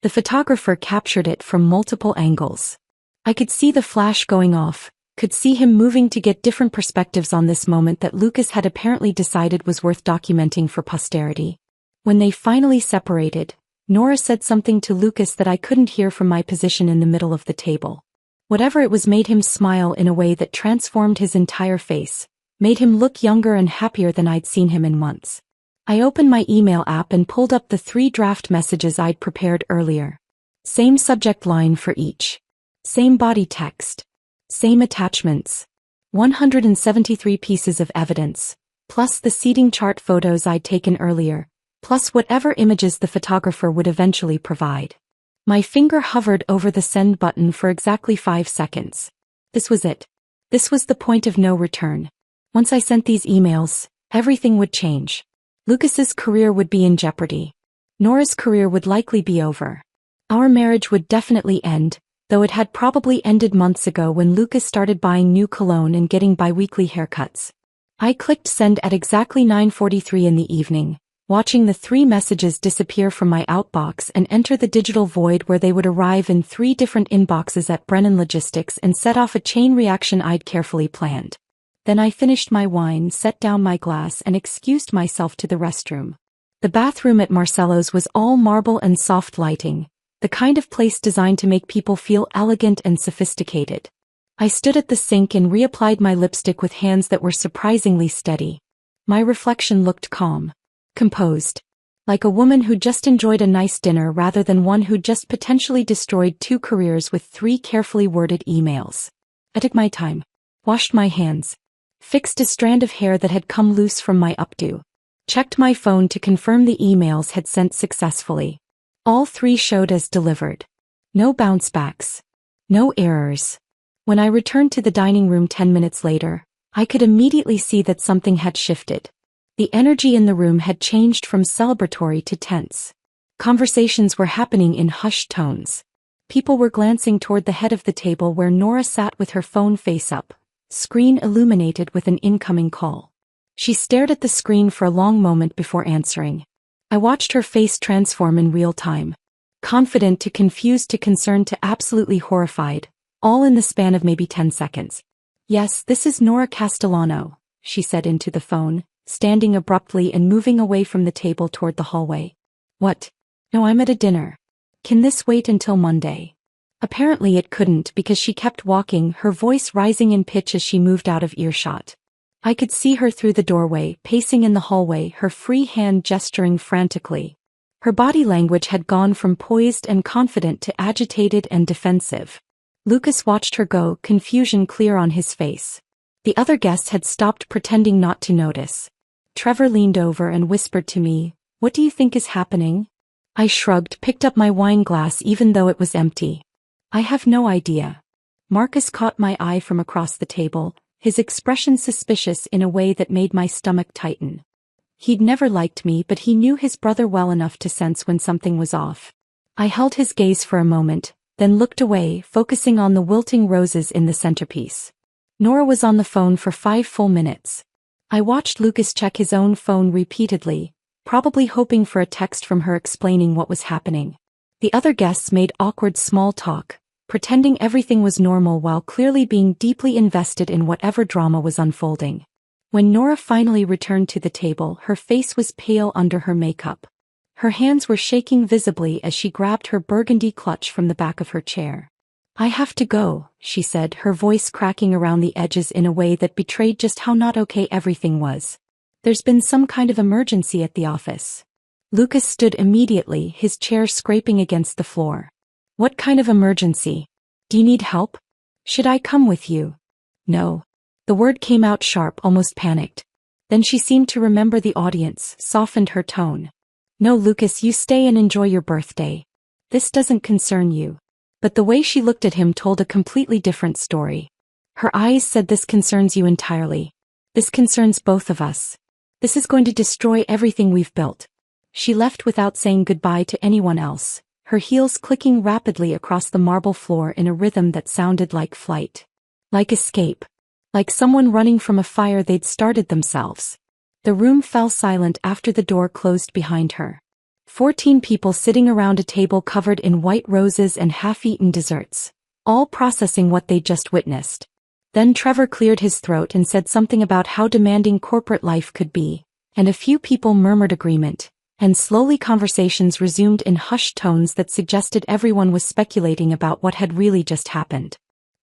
The photographer captured it from multiple angles. I could see the flash going off, could see him moving to get different perspectives on this moment that Lucas had apparently decided was worth documenting for posterity. When they finally separated, Nora said something to Lucas that I couldn't hear from my position in the middle of the table. Whatever it was made him smile in a way that transformed his entire face, made him look younger and happier than I'd seen him in months. I opened my email app and pulled up the 3 draft messages I'd prepared earlier. Same subject line for each. Same body text. Same attachments. 173 pieces of evidence, plus the seating chart photos I'd taken earlier, plus whatever images the photographer would eventually provide. My finger hovered over the send button for exactly 5 seconds. This was it. This was the point of no return. Once I sent these emails, everything would change. Lucas's career would be in jeopardy. Nora's career would likely be over. Our marriage would definitely end, though it had probably ended months ago when Lucas started buying new cologne and getting bi-weekly haircuts. I clicked send at exactly 9:43 in the evening, watching the 3 messages disappear from my outbox and enter the digital void where they would arrive in 3 different inboxes at Brennan Logistics and set off a chain reaction I'd carefully planned. Then I finished my wine, set down my glass and excused myself to the restroom. The bathroom at Marcello's was all marble and soft lighting, the kind of place designed to make people feel elegant and sophisticated. I stood at the sink and reapplied my lipstick with hands that were surprisingly steady. My reflection looked calm, composed, like a woman who just enjoyed a nice dinner rather than one who just potentially destroyed 2 careers with 3 carefully worded emails. I took my time, washed my hands, fixed a strand of hair that had come loose from my updo, checked my phone to confirm the emails had sent successfully. All 3 showed as delivered. No bounce backs. No errors. When I returned to the dining room 10 minutes later, I could immediately see that something had shifted. The energy in the room had changed from celebratory to tense. Conversations were happening in hushed tones. People were glancing toward the head of the table where Nora sat with her phone face up, screen illuminated with an incoming call. She stared at the screen for a long moment before answering. I watched her face transform in real time. Confident to confused to concerned to absolutely horrified, all in the span of maybe 10 seconds. "Yes, this is Nora Castellano," she said into the phone, standing abruptly and moving away from the table toward the hallway. "What? No, I'm at a dinner. Can this wait until Monday?" Apparently it couldn't because she kept walking, her voice rising in pitch as she moved out of earshot. I could see her through the doorway, pacing in the hallway, her free hand gesturing frantically. Her body language had gone from poised and confident to agitated and defensive. Lucas watched her go, confusion clear on his face. The other guests had stopped pretending not to notice. Trevor leaned over and whispered to me, "What do you think is happening?" I shrugged, picked up my wine glass even though it was empty. "I have no idea." Marcus caught my eye from across the table, his expression suspicious in a way that made my stomach tighten. He'd never liked me, but he knew his brother well enough to sense when something was off. I held his gaze for a moment, then looked away, focusing on the wilting roses in the centerpiece. Nora was on the phone for 5 full minutes. I watched Lucas check his own phone repeatedly, probably hoping for a text from her explaining what was happening. The other guests made awkward small talk, pretending everything was normal while clearly being deeply invested in whatever drama was unfolding. When Nora finally returned to the table, her face was pale under her makeup. Her hands were shaking visibly as she grabbed her burgundy clutch from the back of her chair. "I have to go," she said, her voice cracking around the edges in a way that betrayed just how not okay everything was. "There's been some kind of emergency at the office." Lucas stood immediately, his chair scraping against the floor. What kind of emergency? Do you need help? Should I come with you? No. The word came out sharp, almost panicked. Then she seemed to remember the audience, softened her tone. No, Lucas, you stay and enjoy your birthday. This doesn't concern you. But the way she looked at him told a completely different story. Her eyes said, this concerns you entirely. This concerns both of us. This is going to destroy everything we've built. She left without saying goodbye to anyone else, her heels clicking rapidly across the marble floor in a rhythm that sounded like flight. Like escape. Like someone running from a fire they'd started themselves. The room fell silent after the door closed behind her. 14 people sitting around a table covered in white roses and half-eaten desserts, all processing what they'd just witnessed. Then Trevor cleared his throat and said something about how demanding corporate life could be, and a few people murmured agreement, and slowly conversations resumed in hushed tones that suggested everyone was speculating about what had really just happened.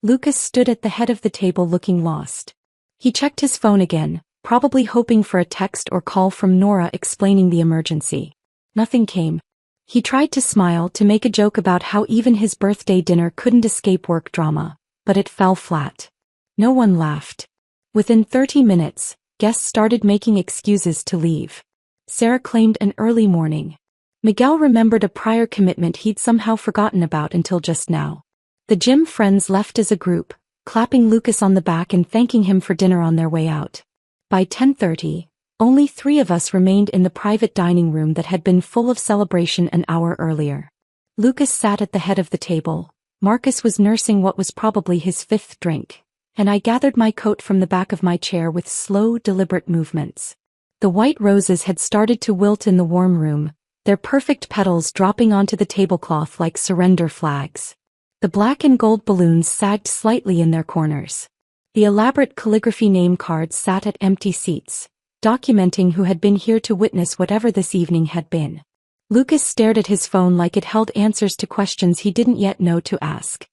Lucas stood at the head of the table looking lost. He checked his phone again, probably hoping for a text or call from Nora explaining the emergency. Nothing came. He tried to smile, to make a joke about how even his birthday dinner couldn't escape work drama, but it fell flat. No one laughed. Within 30 minutes, guests started making excuses to leave. Sarah claimed an early morning. Miguel remembered a prior commitment he'd somehow forgotten about until just now. The gym friends left as a group, clapping Lucas on the back and thanking him for dinner on their way out. By 10:30, only 3 of us remained in the private dining room that had been full of celebration an hour earlier. Lucas sat at the head of the table. Marcus was nursing what was probably his 5th drink, and I gathered my coat from the back of my chair with slow, deliberate movements. The white roses had started to wilt in the warm room, their perfect petals dropping onto the tablecloth like surrender flags. The black and gold balloons sagged slightly in their corners. The elaborate calligraphy name cards sat at empty seats, documenting who had been here to witness whatever this evening had been. Lucas stared at his phone like it held answers to questions he didn't yet know to ask.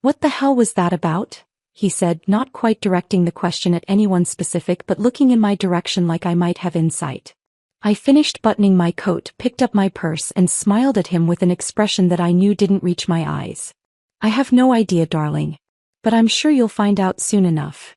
"What the hell was that about?" he said, not quite directing the question at anyone specific but looking in my direction like I might have insight. I finished buttoning my coat, picked up my purse and smiled at him with an expression that I knew didn't reach my eyes. "I have no idea, darling. But I'm sure you'll find out soon enough."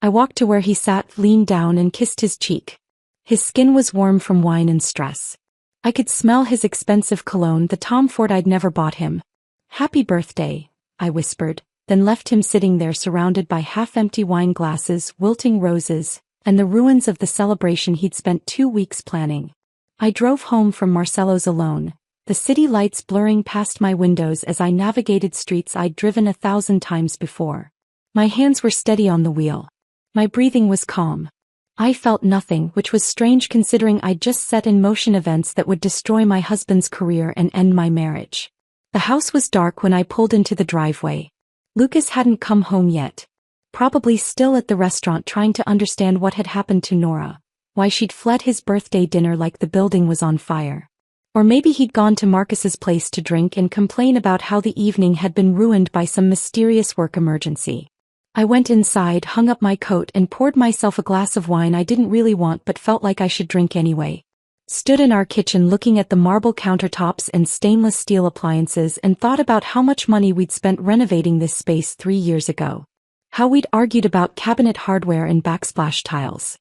I walked to where he sat, leaned down and kissed his cheek. His skin was warm from wine and stress. I could smell his expensive cologne, the Tom Ford I'd never bought him. "Happy birthday," I whispered, then left him sitting there surrounded by half-empty wine glasses, wilting roses, and the ruins of the celebration he'd spent 2 weeks planning. I drove home from Marcelo's alone, the city lights blurring past my windows as I navigated streets I'd driven 1,000 times before. My hands were steady on the wheel. My breathing was calm. I felt nothing, which was strange considering I'd just set in motion events that would destroy my husband's career and end my marriage. The house was dark when I pulled into the driveway. Lucas hadn't come home yet. Probably still at the restaurant trying to understand what had happened to Nora, why she'd fled his birthday dinner like the building was on fire. Or maybe he'd gone to Marcus's place to drink and complain about how the evening had been ruined by some mysterious work emergency. I went inside, hung up my coat and poured myself a glass of wine I didn't really want but felt like I should drink anyway. Stood in our kitchen looking at the marble countertops and stainless steel appliances and thought about how much money we'd spent renovating this space 3 years ago. How we'd argued about cabinet hardware and backsplash tiles.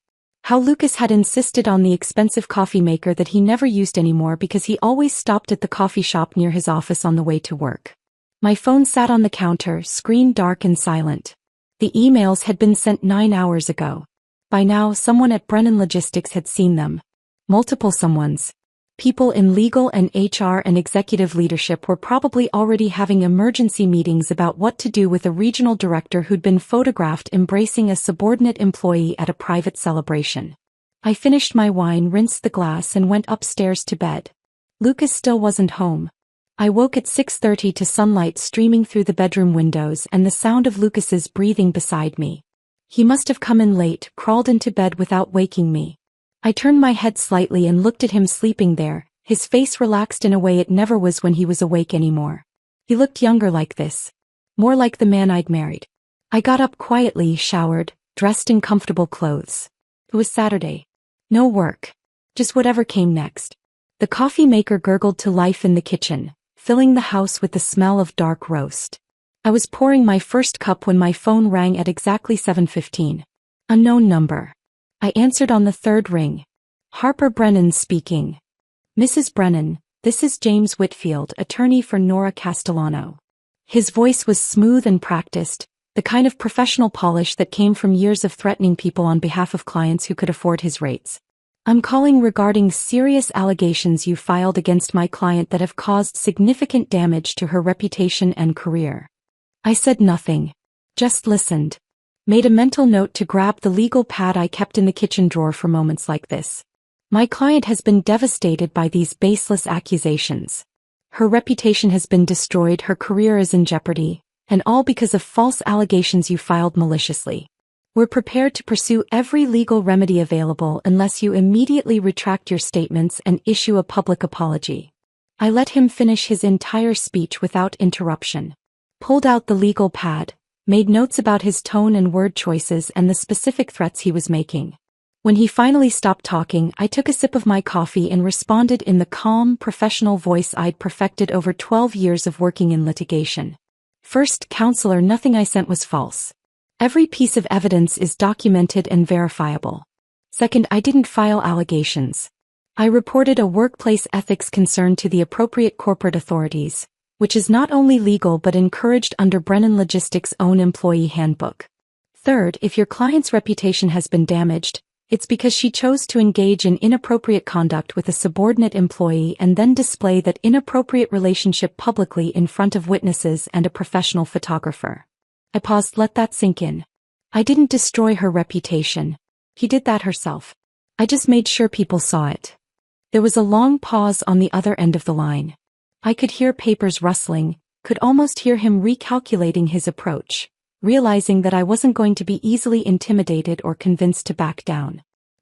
How Lucas had insisted on the expensive coffee maker that he never used anymore because he always stopped at the coffee shop near his office on the way to work. My phone sat on the counter, screen dark and silent. The emails had been sent 9 hours ago. By now someone at Brennan Logistics had seen them. Multiple someones. People in legal and HR and executive leadership were probably already having emergency meetings about what to do with a regional director who'd been photographed embracing a subordinate employee at a private celebration. I finished my wine, rinsed the glass and went upstairs to bed. Lucas still wasn't home. I woke at 6:30 to sunlight streaming through the bedroom windows and the sound of Lucas's breathing beside me. He must have come in late, crawled into bed without waking me. I turned my head slightly and looked at him sleeping there, his face relaxed in a way it never was when he was awake anymore. He looked younger like this. More like the man I'd married. I got up quietly, showered, dressed in comfortable clothes. It was Saturday. No work. Just whatever came next. The coffee maker gurgled to life in the kitchen, filling the house with the smell of dark roast. I was pouring my first cup when my phone rang at exactly 7:15. Unknown number. I answered on the third ring. Harper Brennan speaking. Mrs. Brennan, this is James Whitfield, attorney for Nora Castellano. His voice was smooth and practiced, the kind of professional polish that came from years of threatening people on behalf of clients who could afford his rates. I'm calling regarding serious allegations you filed against my client that have caused significant damage to her reputation and career. I said nothing. Just listened. Made a mental note to grab the legal pad I kept in the kitchen drawer for moments like this. My client has been devastated by these baseless accusations. Her reputation has been destroyed, her career is in jeopardy, and all because of false allegations you filed maliciously. We're prepared to pursue every legal remedy available unless you immediately retract your statements and issue a public apology. I let him finish his entire speech without interruption. Pulled out the legal pad, made notes about his tone and word choices and the specific threats he was making. When he finally stopped talking, I took a sip of my coffee and responded in the calm, professional voice I'd perfected over 12 years of working in litigation. First, counselor, nothing I sent was false. Every piece of evidence is documented and verifiable. Second, I didn't file allegations. I reported a workplace ethics concern to the appropriate corporate authorities, which is not only legal but encouraged under Brennan Logistics' own employee handbook. Third, if your client's reputation has been damaged, it's because she chose to engage in inappropriate conduct with a subordinate employee and then display that inappropriate relationship publicly in front of witnesses and a professional photographer. I paused, let that sink in. I didn't destroy her reputation. He did that herself. I just made sure people saw it. There was a long pause on the other end of the line. I could hear papers rustling, could almost hear him recalculating his approach, realizing that I wasn't going to be easily intimidated or convinced to back down.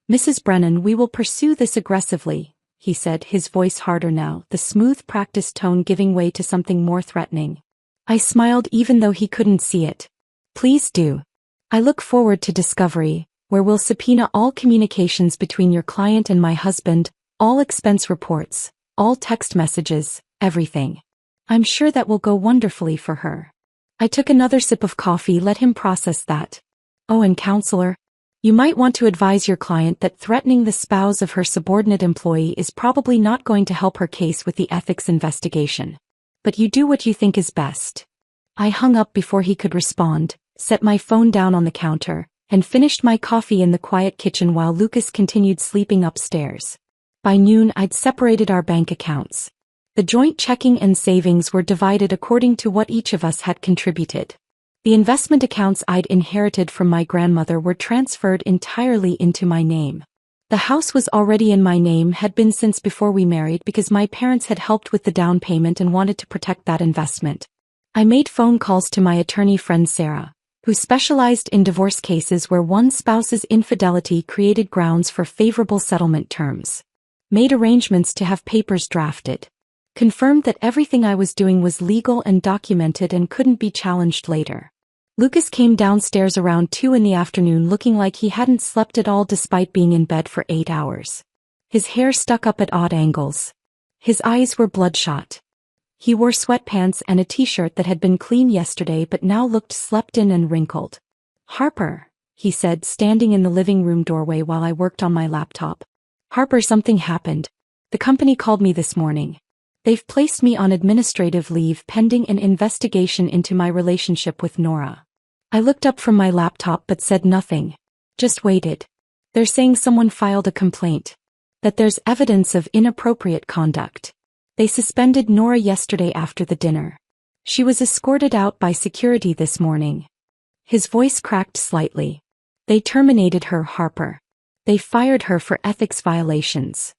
Mrs. Brennan, we will pursue this aggressively, he said, his voice harder now, the smooth practiced tone giving way to something more threatening. I smiled even though he couldn't see it. Please do. I look forward to discovery, where we'll subpoena all communications between your client and my husband, all expense reports, all text messages, everything. I'm sure that will go wonderfully for her. I took another sip of coffee, let him process that. Oh, and counselor, you might want to advise your client that threatening the spouse of her subordinate employee is probably not going to help her case with the ethics investigation. But you do what you think is best. I hung up before he could respond, set my phone down on the counter, and finished my coffee in the quiet kitchen while Lucas continued sleeping upstairs. By noon, I'd separated our bank accounts. The joint checking and savings were divided according to what each of us had contributed. The investment accounts I'd inherited from my grandmother were transferred entirely into my name. The house was already in my name, had been since before we married because my parents had helped with the down payment and wanted to protect that investment. I made phone calls to my attorney friend Sarah, who specialized in divorce cases where one spouse's infidelity created grounds for favorable settlement terms. Made arrangements to have papers drafted. Confirmed that everything I was doing was legal and documented and couldn't be challenged later. Lucas came downstairs around 2 in the afternoon looking like he hadn't slept at all despite being in bed for 8 hours. His hair stuck up at odd angles. His eyes were bloodshot. He wore sweatpants and a t-shirt that had been clean yesterday but now looked slept-in and wrinkled. Harper, he said, standing in the living room doorway while I worked on my laptop. Harper, something happened. The company called me this morning. They've placed me on administrative leave pending an investigation into my relationship with Nora. I looked up from my laptop but said nothing. Just waited. They're saying someone filed a complaint. That there's evidence of inappropriate conduct. They suspended Nora yesterday after the dinner. She was escorted out by security this morning. His voice cracked slightly. They terminated her, Harper. They fired her for ethics violations.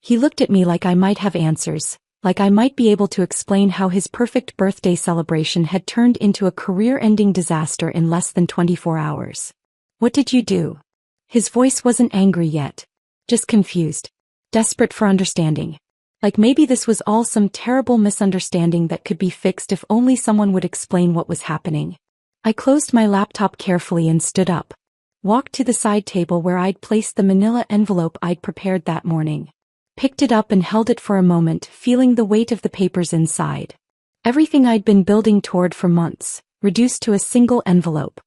He looked at me like I might have answers, like I might be able to explain how his perfect birthday celebration had turned into a career-ending disaster in less than 24 hours. What did you do? His voice wasn't angry yet. Just confused. Desperate for understanding. Like maybe this was all some terrible misunderstanding that could be fixed if only someone would explain what was happening. I closed my laptop carefully and stood up. Walked to the side table where I'd placed the manila envelope I'd prepared that morning. picked it up and held it for a moment, feeling the weight of the papers inside. Everything I'd been building toward for months, reduced to a single envelope.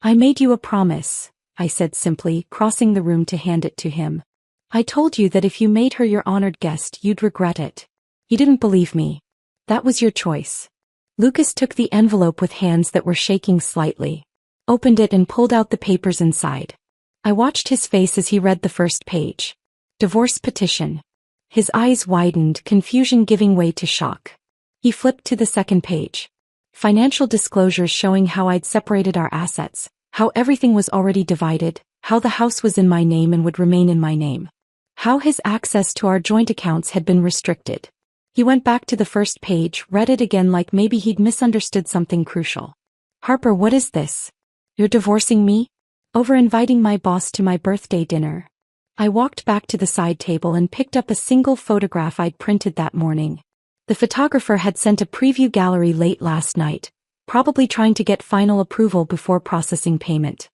"I made you a promise," I said simply, crossing the room to hand it to him. "I told you that if you made her your honored guest, you'd regret it. You didn't believe me. That was your choice." Lucas took the envelope with hands that were shaking slightly, opened it and pulled out the papers inside. I watched his face as he read the first page. Divorce petition. His eyes widened, confusion giving way to shock. He flipped to the second page. Financial disclosures showing how I'd separated our assets, how everything was already divided, how the house was in my name and would remain in my name, how his access to our joint accounts had been restricted. He went back to the first page, read it again like maybe he'd misunderstood something crucial. "Harper, what is this? You're divorcing me? Over inviting my boss to my birthday dinner?" I walked back to the side table and picked up a single photograph I'd printed that morning. The photographer had sent a preview gallery late last night, probably trying to get final approval before processing payment.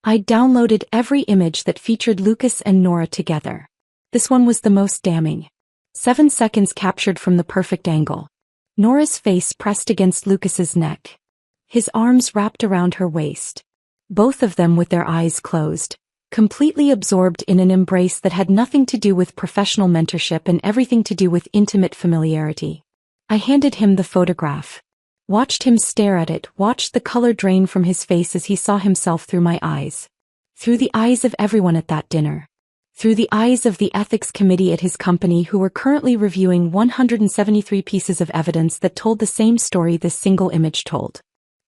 I'd downloaded every image that featured Lucas and Nora together. This one was the most damning. 7 seconds captured from the perfect angle. Nora's face pressed against Lucas's neck. His arms wrapped around her waist. Both of them with their eyes closed, completely absorbed in an embrace that had nothing to do with professional mentorship and everything to do with intimate familiarity. I handed him the photograph. Watched him stare at it, watched the color drain from his face as he saw himself through my eyes. Through the eyes of everyone at that dinner. Through the eyes of the ethics committee at his company who were currently reviewing 173 pieces of evidence that told the same story this single image told.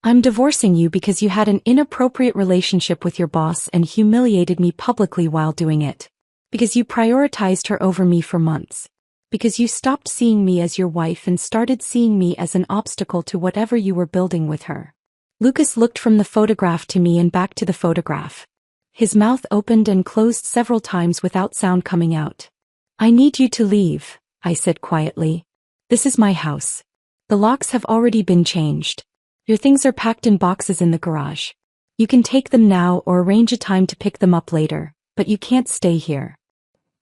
"I'm divorcing you because you had an inappropriate relationship with your boss and humiliated me publicly while doing it. Because you prioritized her over me for months. Because you stopped seeing me as your wife and started seeing me as an obstacle to whatever you were building with her." Lucas looked from the photograph to me and back to the photograph. His mouth opened and closed several times without sound coming out. "I need you to leave," I said quietly. "This is my house. The locks have already been changed. Your things are packed in boxes in the garage. You can take them now or arrange a time to pick them up later, but you can't stay here."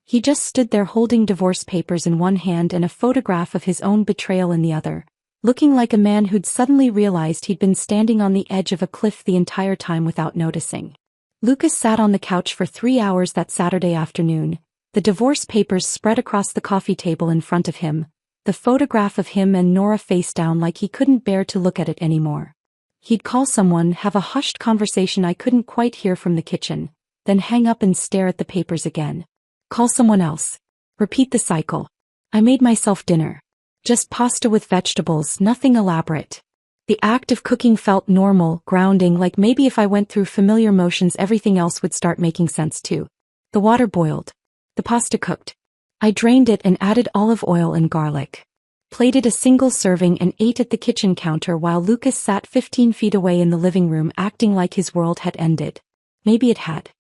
He just stood there holding divorce papers in one hand and a photograph of his own betrayal in the other, looking like a man who'd suddenly realized he'd been standing on the edge of a cliff the entire time without noticing. Lucas sat on the couch for 3 hours that Saturday afternoon, the divorce papers spread across the coffee table in front of him, the photograph of him and Nora face down like he couldn't bear to look at it anymore. He'd call someone, have a hushed conversation I couldn't quite hear from the kitchen, then hang up and stare at the papers again. Call someone else. Repeat the cycle. I made myself dinner. Just pasta with vegetables, nothing elaborate. The act of cooking felt normal, grounding, like maybe if I went through familiar motions everything else would start making sense too. The water boiled. The pasta cooked. I drained it and added olive oil and garlic. Plated a single serving and ate at the kitchen counter while Lucas sat 15 feet away in the living room acting like his world had ended. Maybe it had.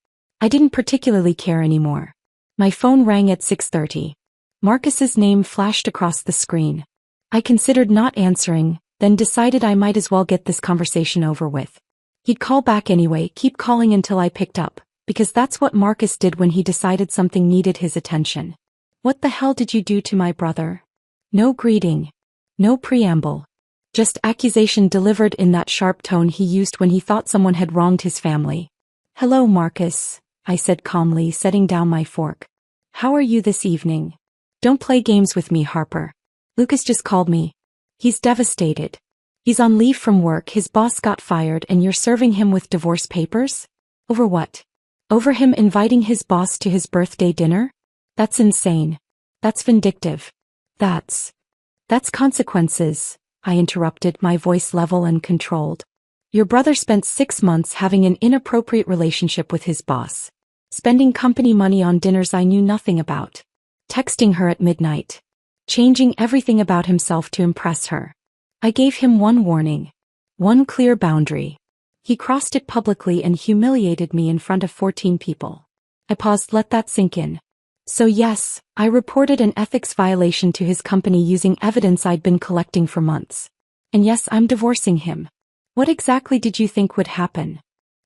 I didn't particularly care anymore. My phone rang at 6:30. Marcus's name flashed across the screen. I considered not answering, then decided I might as well get this conversation over with. He'd call back anyway, keep calling until I picked up, because that's what Marcus did when he decided something needed his attention. "What the hell did you do to my brother?" No greeting. No preamble. Just accusation delivered in that sharp tone he used when he thought someone had wronged his family. "Hello, Marcus," I said calmly, setting down my fork. "How are you this evening? Don't play games with me, Harper. Lucas just called me. He's devastated. He's on leave from work, his boss got fired, and you're serving him with divorce papers? Over what? Over him inviting his boss to his birthday dinner? That's insane. That's vindictive. That's consequences," I interrupted, my voice level and controlled. "Your brother spent 6 months having an inappropriate relationship with his boss. Spending company money on dinners I knew nothing about. Texting her at midnight. Changing everything about himself to impress her. I gave him one warning. One clear boundary. He crossed it publicly and humiliated me in front of 14 people. I paused, let that sink in. So yes, I reported an ethics violation to his company using evidence I'd been collecting for months. And yes, I'm divorcing him. What exactly did you think would happen?"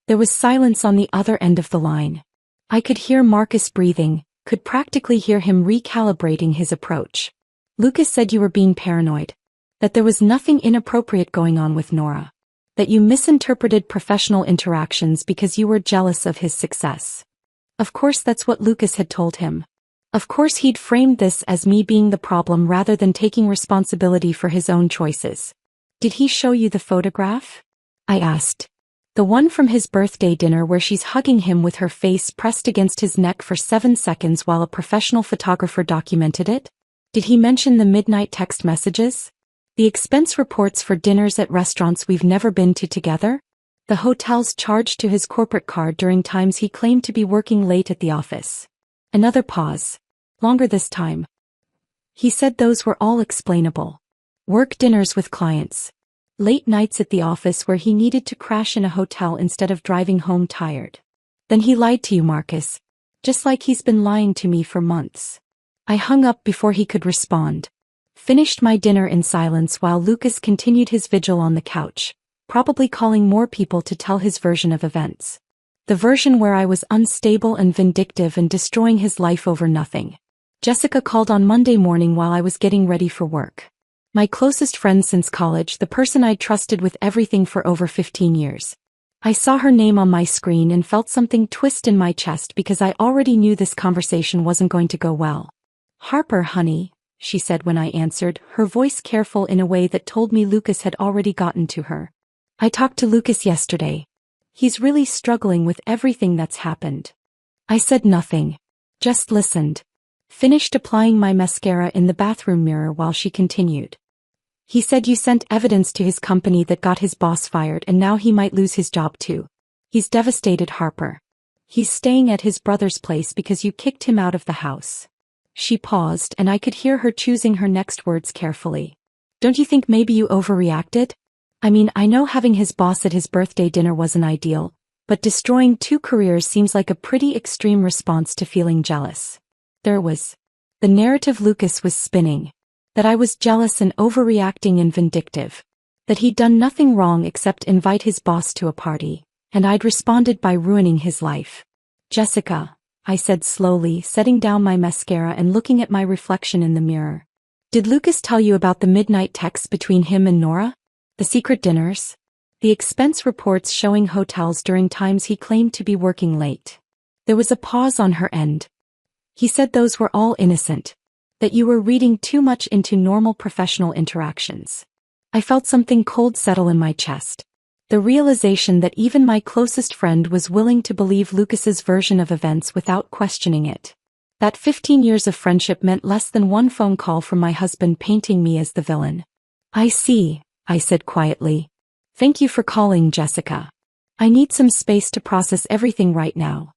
There was silence on the other end of the line. I could hear Marcus breathing, could practically hear him recalibrating his approach. Lucas said you were being paranoid. That there was nothing inappropriate going on with Nora. That you misinterpreted professional interactions because you were jealous of his success. Of course that's what Lucas had told him. Of course he'd framed this as me being the problem rather than taking responsibility for his own choices. Did he show you the photograph? I asked. The one from his birthday dinner where she's hugging him with her face pressed against his neck for 7 seconds while a professional photographer documented it? Did he mention the midnight text messages? The expense reports for dinners at restaurants we've never been to together? The hotels charged to his corporate card during times he claimed to be working late at the office. Another pause. Longer this time. He said those were all explainable. Work dinners with clients. Late nights at the office where he needed to crash in a hotel instead of driving home tired. Then he lied to you, Marcus. Just like he's been lying to me for months. I hung up before he could respond. Finished my dinner in silence while Lucas continued his vigil on the couch, probably calling more people to tell his version of events. The version where I was unstable and vindictive and destroying his life over nothing. Jessica called on Monday morning while I was getting ready for work. My closest friend since college, the person I'd trusted with everything for over 15 years. I saw her name on my screen and felt something twist in my chest because I already knew this conversation wasn't going to go well. Harper, honey, she said when I answered, her voice careful in a way that told me Lucas had already gotten to her. I talked to Lucas yesterday. He's really struggling with everything that's happened. I said nothing. Just listened. Finished applying my mascara in the bathroom mirror while she continued. He said you sent evidence to his company that got his boss fired and now he might lose his job too. He's devastated, Harper. He's staying at his brother's place because you kicked him out of the house. She paused and I could hear her choosing her next words carefully. Don't you think maybe you overreacted? I mean, I know having his boss at his birthday dinner wasn't ideal, but destroying 2 careers seems like a pretty extreme response to feeling jealous. There was the narrative Lucas was spinning. That I was jealous and overreacting and vindictive. That he'd done nothing wrong except invite his boss to a party, and I'd responded by ruining his life. Jessica, I said slowly, setting down my mascara and looking at my reflection in the mirror. Did Lucas tell you about the midnight texts between him and Nora? The secret dinners? The expense reports showing hotels during times he claimed to be working late. There was a pause on her end. He said those were all innocent. That you were reading too much into normal professional interactions. I felt something cold settle in my chest. The realization that even my closest friend was willing to believe Lucas's version of events without questioning it. That 15 years of friendship meant less than one phone call from my husband painting me as the villain. I see, I said quietly. Thank you for calling, Jessica. I need some space to process everything right now.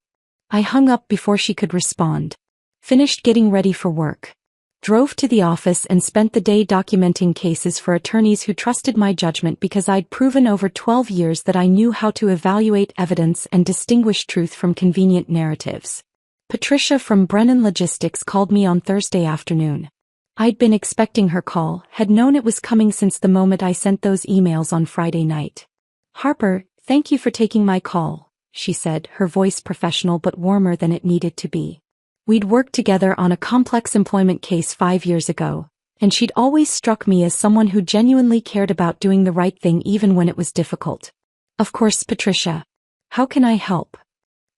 I hung up before she could respond. Finished getting ready for work. Drove to the office and spent the day documenting cases for attorneys who trusted my judgment because I'd proven over 12 years that I knew how to evaluate evidence and distinguish truth from convenient narratives. Patricia from Brennan Logistics called me on Thursday afternoon. I'd been expecting her call, had known it was coming since the moment I sent those emails on Friday night. Harper, thank you for taking my call, she said, her voice professional but warmer than it needed to be. We'd worked together on a complex employment case 5 years ago, and she'd always struck me as someone who genuinely cared about doing the right thing even when it was difficult. Of course, Patricia. How can I help?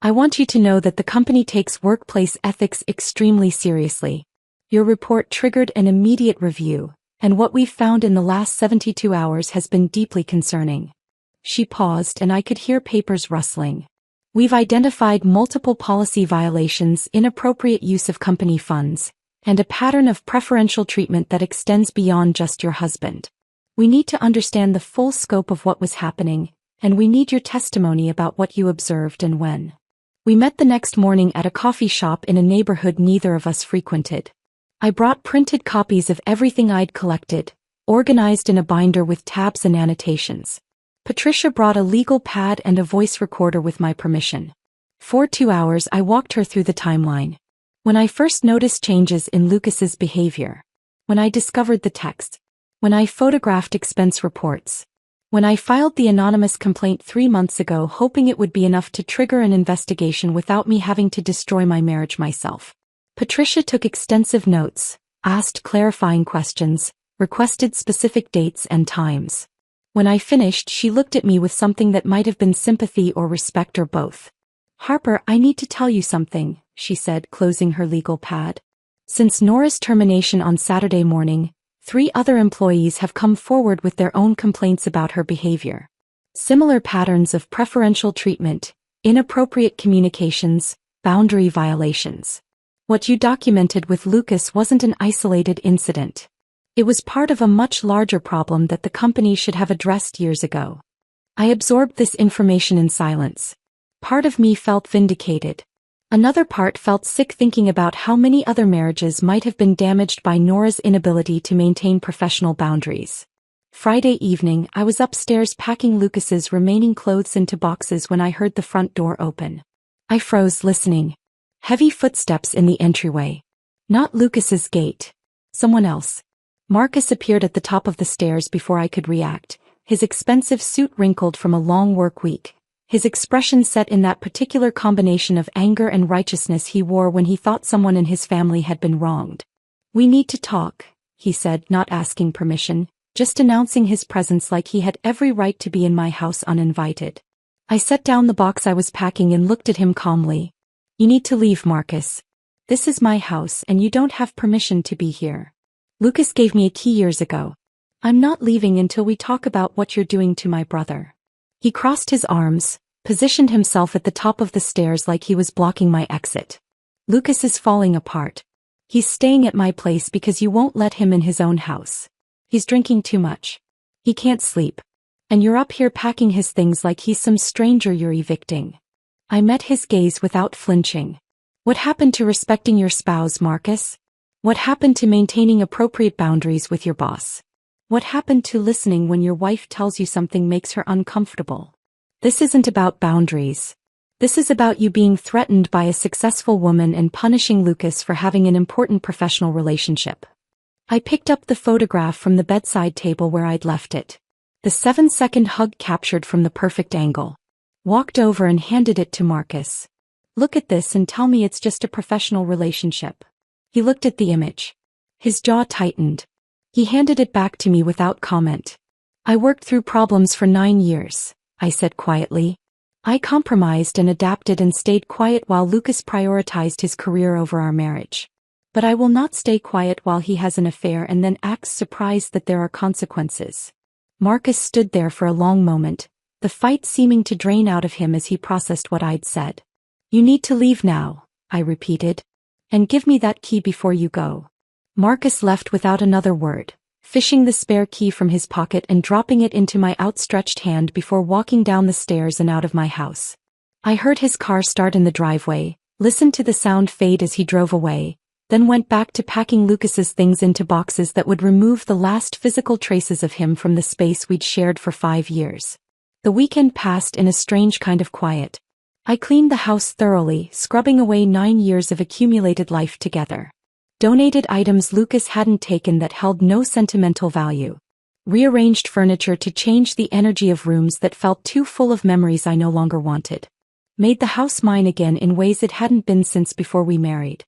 I want you to know that the company takes workplace ethics extremely seriously. Your report triggered an immediate review, and what we've found in the last 72 hours has been deeply concerning. She paused and I could hear papers rustling. We've identified multiple policy violations, inappropriate use of company funds, and a pattern of preferential treatment that extends beyond just your husband. We need to understand the full scope of what was happening, and we need your testimony about what you observed and when. We met the next morning at a coffee shop in a neighborhood neither of us frequented. I brought printed copies of everything I'd collected, organized in a binder with tabs and annotations. Patricia brought a legal pad and a voice recorder with my permission. For 2 hours I walked her through the timeline. When I first noticed changes in Lucas's behavior. When I discovered the text. When I photographed expense reports. When I filed the anonymous complaint 3 months ago hoping it would be enough to trigger an investigation without me having to destroy my marriage myself. Patricia took extensive notes, asked clarifying questions, requested specific dates and times. When I finished, she looked at me with something that might have been sympathy or respect or both. "Harper, I need to tell you something," she said, closing her legal pad. "Since Nora's termination on Saturday morning, 3 other employees have come forward with their own complaints about her behavior. Similar patterns of preferential treatment, inappropriate communications, boundary violations. What you documented with Lucas wasn't an isolated incident. It was part of a much larger problem that the company should have addressed years ago." I absorbed this information in silence. Part of me felt vindicated. Another part felt sick thinking about how many other marriages might have been damaged by Nora's inability to maintain professional boundaries. Friday evening, I was upstairs packing Lucas's remaining clothes into boxes when I heard the front door open. I froze, listening. Heavy footsteps in the entryway. Not Lucas's gate. Someone else. Marcus appeared at the top of the stairs before I could react, his expensive suit wrinkled from a long work week, his expression set in that particular combination of anger and righteousness he wore when he thought someone in his family had been wronged. "We need to talk," he said, not asking permission, just announcing his presence like he had every right to be in my house uninvited. I set down the box I was packing and looked at him calmly. "You need to leave, Marcus. This is my house and you don't have permission to be here. Lucas gave me a key years ago. I'm not leaving until we talk about what you're doing to my brother." He crossed his arms, positioned himself at the top of the stairs like he was blocking my exit. "Lucas is falling apart. He's staying at my place because you won't let him in his own house. He's drinking too much. He can't sleep. And you're up here packing his things like he's some stranger you're evicting." I met his gaze without flinching. "What happened to respecting your spouse, Marcus? What happened to maintaining appropriate boundaries with your boss? What happened to listening when your wife tells you something makes her uncomfortable? This isn't about boundaries. This is about you being threatened by a successful woman and punishing Lucas for having an important professional relationship." I picked up the photograph from the bedside table where I'd left it. The 7-second hug captured from the perfect angle. Walked over and handed it to Marcus. "Look at this and tell me it's just a professional relationship." He looked at the image. His jaw tightened. He handed it back to me without comment. "I worked through problems for 9 years, I said quietly. I compromised and adapted and stayed quiet while Lucas prioritized his career over our marriage. But I will not stay quiet while he has an affair and then acts surprised that there are consequences." Marcus stood there for a long moment, the fight seeming to drain out of him as he processed what I'd said. "You need to leave now," I repeated. "And give me that key before you go." Marcus left without another word, fishing the spare key from his pocket and dropping it into my outstretched hand before walking down the stairs and out of my house. I heard his car start in the driveway, listened to the sound fade as he drove away, then went back to packing Lucas's things into boxes that would remove the last physical traces of him from the space we'd shared for 5 years. The weekend passed in a strange kind of quiet. I cleaned the house thoroughly, scrubbing away 9 years of accumulated life together. Donated items Lucas hadn't taken that held no sentimental value. Rearranged furniture to change the energy of rooms that felt too full of memories I no longer wanted. Made the house mine again in ways it hadn't been since before we married.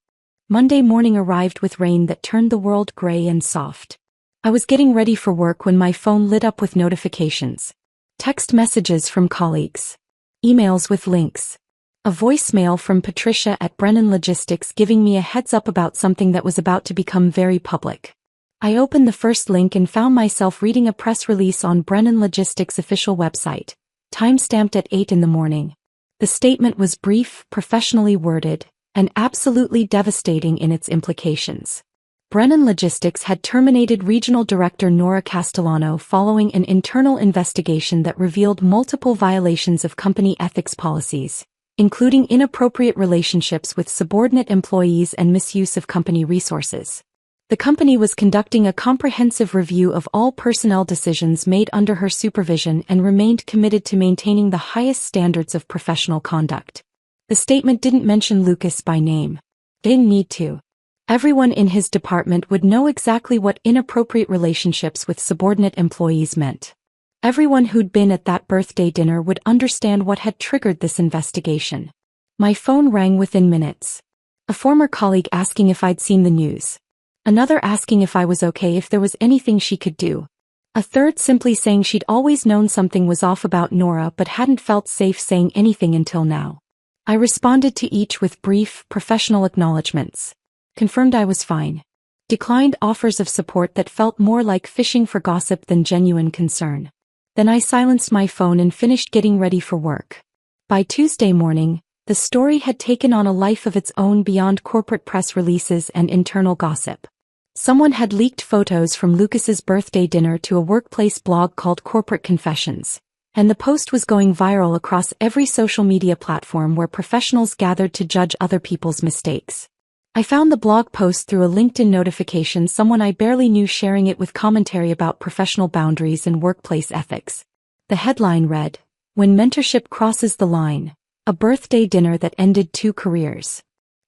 Monday morning arrived with rain that turned the world gray and soft. I was getting ready for work when my phone lit up with notifications. Text messages from colleagues. Emails with links. A voicemail from Patricia at Brennan Logistics giving me a heads up about something that was about to become very public. I opened the first link and found myself reading a press release on Brennan Logistics' official website, time-stamped at 8 in the morning. The statement was brief, professionally worded, and absolutely devastating in its implications. Brennan Logistics had terminated Regional Director Nora Castellano following an internal investigation that revealed multiple violations of company ethics policies, including inappropriate relationships with subordinate employees and misuse of company resources. The company was conducting a comprehensive review of all personnel decisions made under her supervision and remained committed to maintaining the highest standards of professional conduct. The statement didn't mention Lucas by name. Didn't need to. Everyone in his department would know exactly what inappropriate relationships with subordinate employees meant. Everyone who'd been at that birthday dinner would understand what had triggered this investigation. My phone rang within minutes. A former colleague asking if I'd seen the news. Another asking if I was okay, if there was anything she could do. A third simply saying she'd always known something was off about Nora but hadn't felt safe saying anything until now. I responded to each with brief, professional acknowledgments. Confirmed I was fine. Declined offers of support that felt more like fishing for gossip than genuine concern. Then I silenced my phone and finished getting ready for work. By Tuesday morning, the story had taken on a life of its own beyond corporate press releases and internal gossip. Someone had leaked photos from Lucas's birthday dinner to a workplace blog called Corporate Confessions, and the post was going viral across every social media platform where professionals gathered to judge other people's mistakes. I found the blog post through a LinkedIn notification, someone I barely knew sharing it with commentary about professional boundaries and workplace ethics. The headline read, "When mentorship crosses the line, a birthday dinner that ended 2 careers."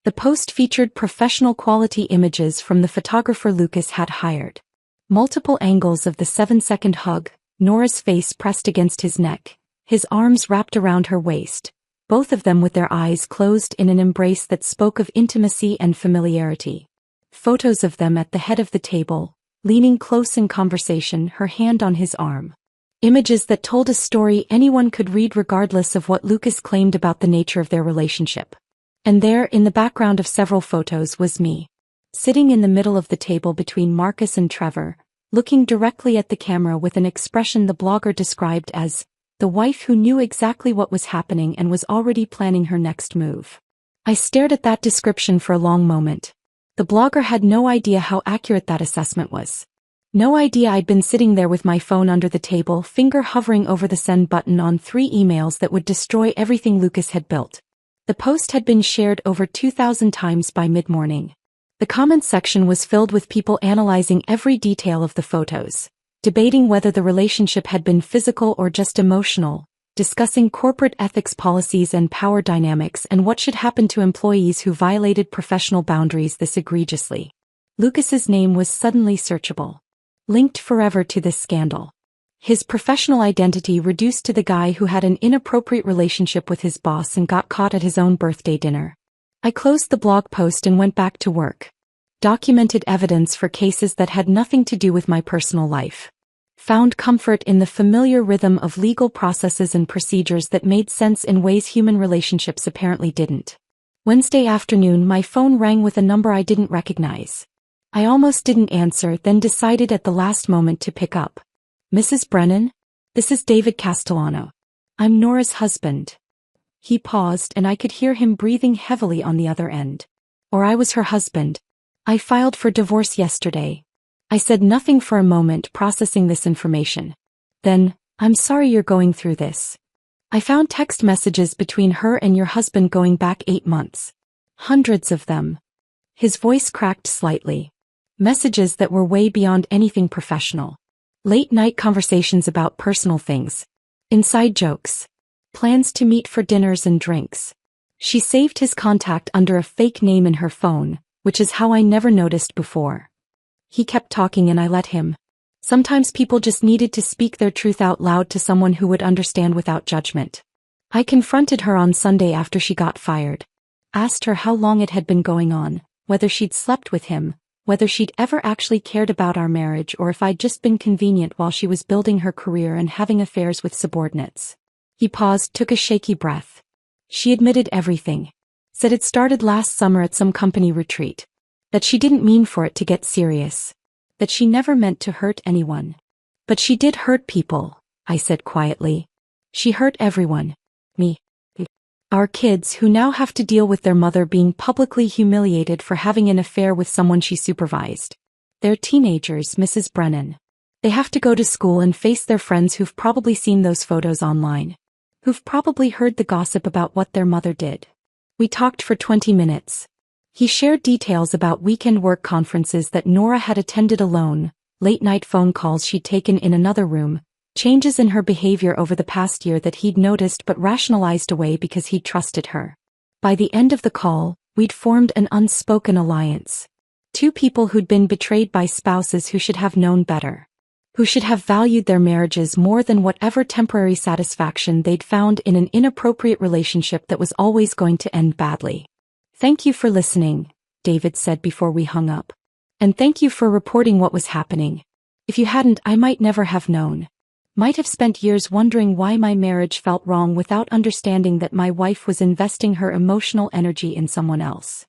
The post featured professional quality images from the photographer Lucas had hired. Multiple angles of the 7-second hug, Nora's face pressed against his neck, his arms wrapped around her waist, both of them with their eyes closed in an embrace that spoke of intimacy and familiarity. Photos of them at the head of the table, leaning close in conversation, her hand on his arm. Images that told a story anyone could read regardless of what Lucas claimed about the nature of their relationship. And there, in the background of several photos, was me. Sitting in the middle of the table between Marcus and Trevor, looking directly at the camera with an expression the blogger described as, the wife who knew exactly what was happening and was already planning her next move. I stared at that description for a long moment. The blogger had no idea how accurate that assessment was. No idea I'd been sitting there with my phone under the table, finger hovering over the send button on 3 emails that would destroy everything Lucas had built. The post had been shared over 2,000 times by mid-morning. The comments section was filled with people analyzing every detail of the photos, debating whether the relationship had been physical or just emotional, discussing corporate ethics policies and power dynamics and what should happen to employees who violated professional boundaries this egregiously. Lucas's name was suddenly searchable. Linked forever to this scandal. His professional identity reduced to the guy who had an inappropriate relationship with his boss and got caught at his own birthday dinner. I closed the blog post and went back to work. Documented evidence for cases that had nothing to do with my personal life. Found comfort in the familiar rhythm of legal processes and procedures that made sense in ways human relationships apparently didn't. Wednesday afternoon, my phone rang with a number I didn't recognize. I almost didn't answer, then decided at the last moment to pick up. "Mrs. Brennan? This is David Castellano. I'm Nora's husband." He paused and I could hear him breathing heavily on the other end. "Or I was her husband. I filed for divorce yesterday." I said nothing for a moment, processing this information. Then, "I'm sorry you're going through this. I found text messages between her and your husband going back 8 months. Hundreds of them." His voice cracked slightly. Messages that were way beyond anything professional. Late-night conversations about personal things. Inside jokes. Plans to meet for dinners and drinks. She saved his contact under a fake name in her phone, which is how I never noticed before. He kept talking and I let him. Sometimes people just needed to speak their truth out loud to someone who would understand without judgment. I confronted her on Sunday after she got fired. Asked her how long it had been going on, whether she'd slept with him, whether she'd ever actually cared about our marriage, or if I'd just been convenient while she was building her career and having affairs with subordinates. He paused, took a shaky breath. She admitted everything. Said it started last summer at some company retreat. That she didn't mean for it to get serious. That she never meant to hurt anyone. But she did hurt people, I said quietly. She hurt everyone. Me. Our kids, who now have to deal with their mother being publicly humiliated for having an affair with someone she supervised. They're teenagers, Mrs. Brennan. They have to go to school and face their friends who've probably seen those photos online. Who've probably heard the gossip about what their mother did. We talked for 20 minutes. He shared details about weekend work conferences that Nora had attended alone, late-night phone calls she'd taken in another room, changes in her behavior over the past year that he'd noticed but rationalized away because he'd trusted her. By the end of the call, we'd formed an unspoken alliance. 2 people who'd been betrayed by spouses who should have known better. Who should have valued their marriages more than whatever temporary satisfaction they'd found in an inappropriate relationship that was always going to end badly. "Thank you for listening," David said before we hung up. "And thank you for reporting what was happening. If you hadn't, I might never have known. Might have spent years wondering why my marriage felt wrong without understanding that my wife was investing her emotional energy in someone else."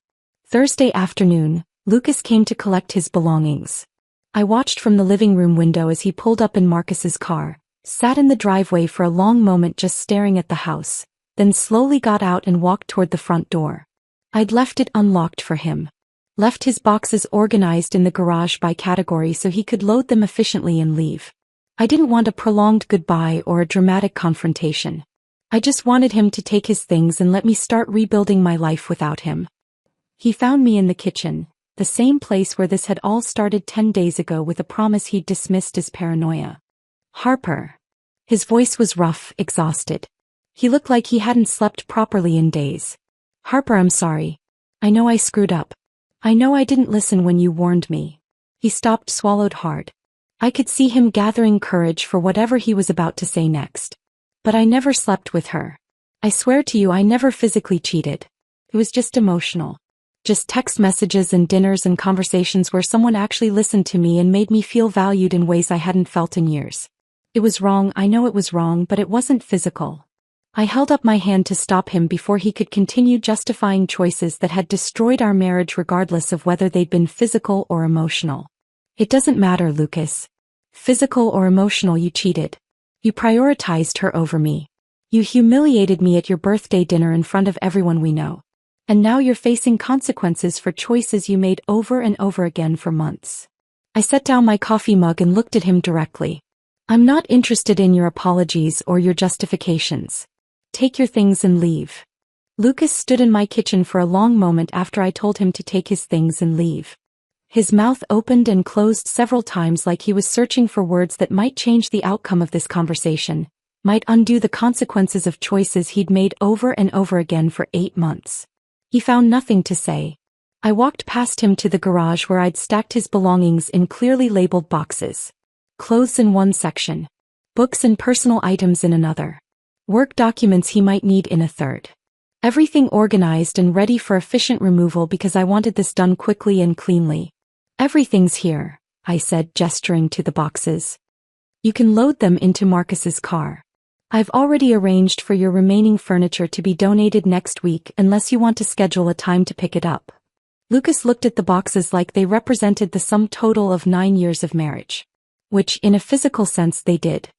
Thursday afternoon, Lucas came to collect his belongings. I watched from the living room window as he pulled up in Marcus's car, sat in the driveway for a long moment just staring at the house, then slowly got out and walked toward the front door. I'd left it unlocked for him. Left his boxes organized in the garage by category so he could load them efficiently and leave. I didn't want a prolonged goodbye or a dramatic confrontation. I just wanted him to take his things and let me start rebuilding my life without him. He found me in the kitchen, the same place where this had all started 10 days ago, with a promise he'd dismissed as paranoia. "Harper." His voice was rough, exhausted. He looked like he hadn't slept properly in days. "Harper, I'm sorry. I know I screwed up. I know I didn't listen when you warned me." He stopped, swallowed hard. I could see him gathering courage for whatever he was about to say next. "But I never slept with her. I swear to you I never physically cheated. It was just emotional. Just text messages and dinners and conversations where someone actually listened to me and made me feel valued in ways I hadn't felt in years. It was wrong, I know it was wrong, but it wasn't physical." I held up my hand to stop him before he could continue justifying choices that had destroyed our marriage regardless of whether they'd been physical or emotional. "It doesn't matter, Lucas. Physical or emotional, you cheated. You prioritized her over me. You humiliated me at your birthday dinner in front of everyone we know. And now you're facing consequences for choices you made over and over again for months." I set down my coffee mug and looked at him directly. "I'm not interested in your apologies or your justifications. Take your things and leave." Lucas stood in my kitchen for a long moment after I told him to take his things and leave. His mouth opened and closed several times like he was searching for words that might change the outcome of this conversation, might undo the consequences of choices he'd made over and over again for 8 months. He found nothing to say. I walked past him to the garage where I'd stacked his belongings in clearly labeled boxes. Clothes in one section. Books and personal items in another. Work documents he might need in a third. Everything organized and ready for efficient removal because I wanted this done quickly and cleanly. "Everything's here," I said, gesturing to the boxes. "You can load them into Marcus's car. I've already arranged for your remaining furniture to be donated next week unless you want to schedule a time to pick it up." Lucas looked at the boxes like they represented the sum total of 9 years of marriage. Which, in a physical sense, they did.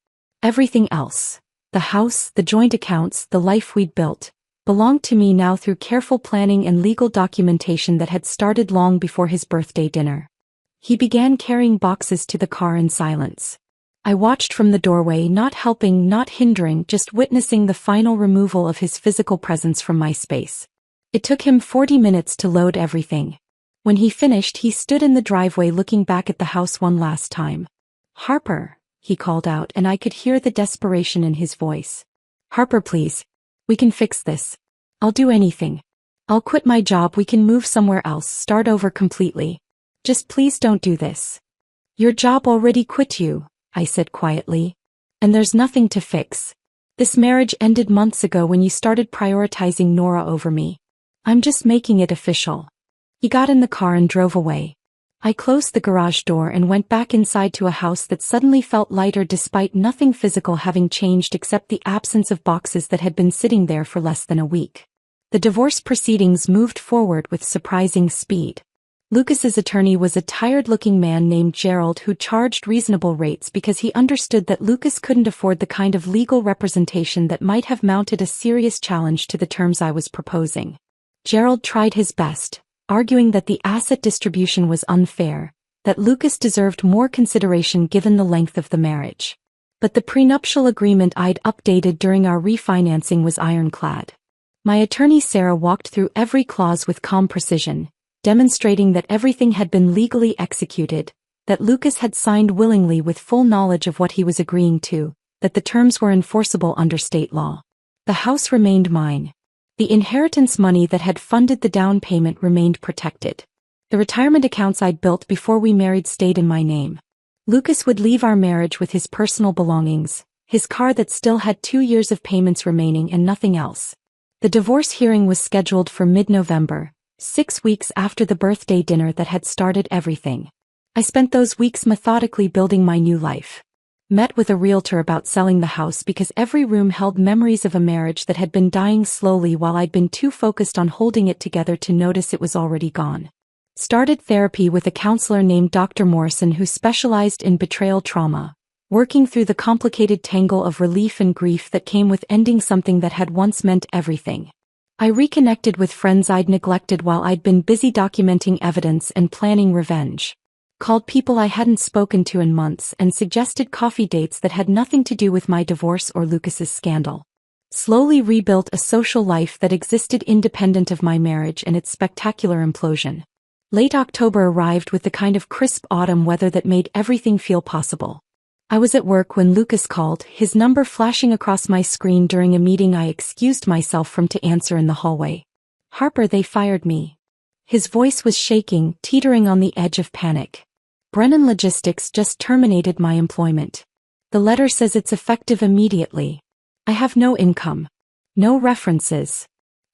Everything else, the house, the joint accounts, the life we'd built, belonged to me now through careful planning and legal documentation that had started long before his birthday dinner. He began carrying boxes to the car in silence. I watched from the doorway, not helping, not hindering, just witnessing the final removal of his physical presence from my space. It took him 40 minutes to load everything. When he finished, he stood in the driveway looking back at the house one last time. "Harper," he called out, and I could hear the desperation in his voice. "Harper, please. We can fix this. I'll do anything. I'll quit my job, we can move somewhere else, start over completely. Just please don't do this." "Your job already quit you," I said quietly. "And there's nothing to fix. This marriage ended months ago when you started prioritizing Nora over me. I'm just making it official." He got in the car and drove away. I closed the garage door and went back inside to a house that suddenly felt lighter despite nothing physical having changed except the absence of boxes that had been sitting there for less than a week. The divorce proceedings moved forward with surprising speed. Lucas's attorney was a tired-looking man named Gerald who charged reasonable rates because he understood that Lucas couldn't afford the kind of legal representation that might have mounted a serious challenge to the terms I was proposing. Gerald tried his best, arguing that the asset distribution was unfair, that Lucas deserved more consideration given the length of the marriage. But the prenuptial agreement I'd updated during our refinancing was ironclad. My attorney Sarah walked through every clause with calm precision, demonstrating that everything had been legally executed, that Lucas had signed willingly with full knowledge of what he was agreeing to, that the terms were enforceable under state law. The house remained mine. The inheritance money that had funded the down payment remained protected. The retirement accounts I'd built before we married stayed in my name. Lucas would leave our marriage with his personal belongings, his car that still had 2 years of payments remaining and nothing else. The divorce hearing was scheduled for mid-November, 6 weeks after the birthday dinner that had started everything. I spent those weeks methodically building my new life. Met with a realtor about selling the house because every room held memories of a marriage that had been dying slowly while I'd been too focused on holding it together to notice it was already gone. Started therapy with a counselor named Dr. Morrison who specialized in betrayal trauma, working through the complicated tangle of relief and grief that came with ending something that had once meant everything. I reconnected with friends I'd neglected while I'd been busy documenting evidence and planning revenge. Called people I hadn't spoken to in months and suggested coffee dates that had nothing to do with my divorce or Lucas's scandal. Slowly rebuilt a social life that existed independent of my marriage and its spectacular implosion. Late October arrived with the kind of crisp autumn weather that made everything feel possible. I was at work when Lucas called, his number flashing across my screen during a meeting I excused myself from to answer in the hallway. "Harper, they fired me." His voice was shaking, teetering on the edge of panic. "Brennan Logistics just terminated my employment. The letter says it's effective immediately. I have no income. No references.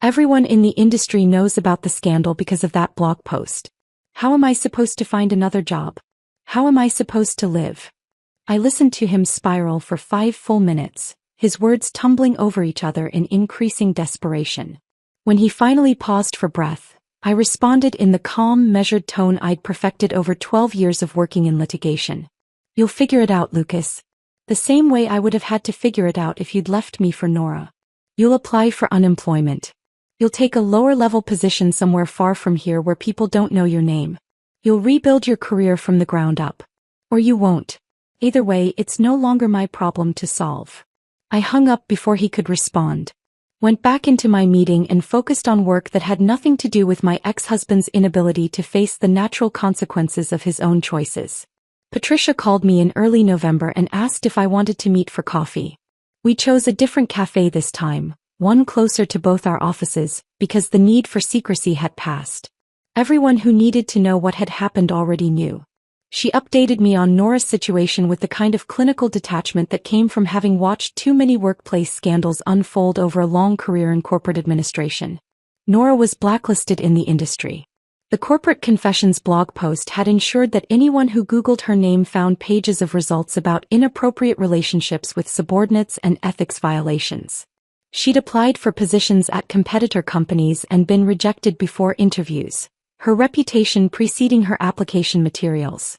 Everyone in the industry knows about the scandal because of that blog post. How am I supposed to find another job? How am I supposed to live?" I listened to him spiral for 5 full minutes, his words tumbling over each other in increasing desperation. When he finally paused for breath, I responded in the calm, measured tone I'd perfected over 12 years of working in litigation. "You'll figure it out, Lucas. The same way I would have had to figure it out if you'd left me for Nora. You'll apply for unemployment. You'll take a lower-level position somewhere far from here where people don't know your name. You'll rebuild your career from the ground up. Or you won't. Either way, it's no longer my problem to solve." I hung up before he could respond. Went back into my meeting and focused on work that had nothing to do with my ex-husband's inability to face the natural consequences of his own choices. Patricia called me in early November and asked if I wanted to meet for coffee. We chose a different cafe this time, one closer to both our offices, because the need for secrecy had passed. Everyone who needed to know what had happened already knew. She updated me on Nora's situation with the kind of clinical detachment that came from having watched too many workplace scandals unfold over a long career in corporate administration. Nora was blacklisted in the industry. The Corporate Confessions blog post had ensured that anyone who Googled her name found pages of results about inappropriate relationships with subordinates and ethics violations. She'd applied for positions at competitor companies and been rejected before interviews, her reputation preceding her application materials.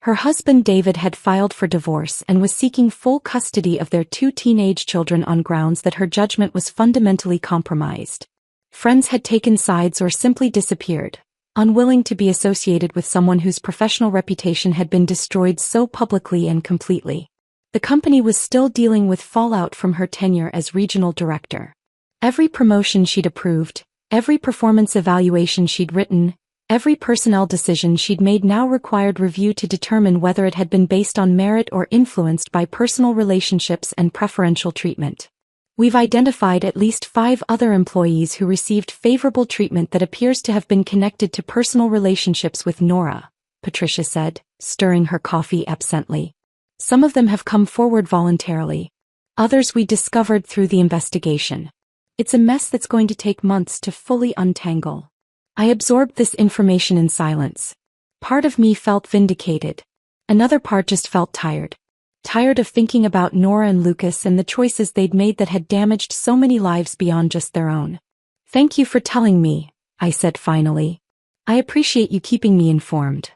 Her husband David had filed for divorce and was seeking full custody of their 2 teenage children on grounds that her judgment was fundamentally compromised. Friends had taken sides or simply disappeared, unwilling to be associated with someone whose professional reputation had been destroyed so publicly and completely. The company was still dealing with fallout from her tenure as regional director. Every promotion she'd approved, every performance evaluation she'd written, every personnel decision she'd made now required review to determine whether it had been based on merit or influenced by personal relationships and preferential treatment. "We've identified at least 5 other employees who received favorable treatment that appears to have been connected to personal relationships with Nora," Patricia said, stirring her coffee absently. "Some of them have come forward voluntarily. Others we discovered through the investigation. It's a mess that's going to take months to fully untangle." I absorbed this information in silence. Part of me felt vindicated. Another part just felt tired. Tired of thinking about Nora and Lucas and the choices they'd made that had damaged so many lives beyond just their own. "Thank you for telling me," I said finally. "I appreciate you keeping me informed."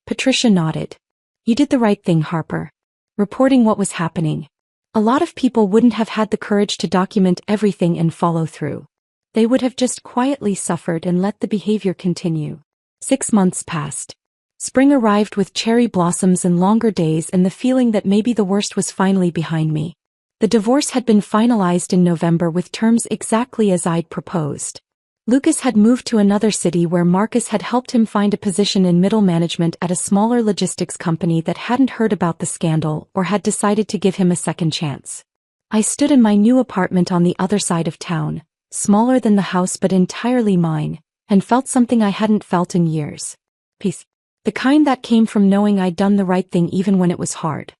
Patricia nodded. "You did the right thing, Harper. Reporting what was happening. A lot of people wouldn't have had the courage to document everything and follow through. They would have just quietly suffered and let the behavior continue." 6 months passed. Spring arrived with cherry blossoms and longer days and the feeling that maybe the worst was finally behind me. The divorce had been finalized in November with terms exactly as I'd proposed. Lucas had moved to another city where Marcus had helped him find a position in middle management at a smaller logistics company that hadn't heard about the scandal or had decided to give him a second chance. I stood in my new apartment on the other side of town, smaller than the house but entirely mine, and felt something I hadn't felt in years. Peace. The kind that came from knowing I'd done the right thing even when it was hard.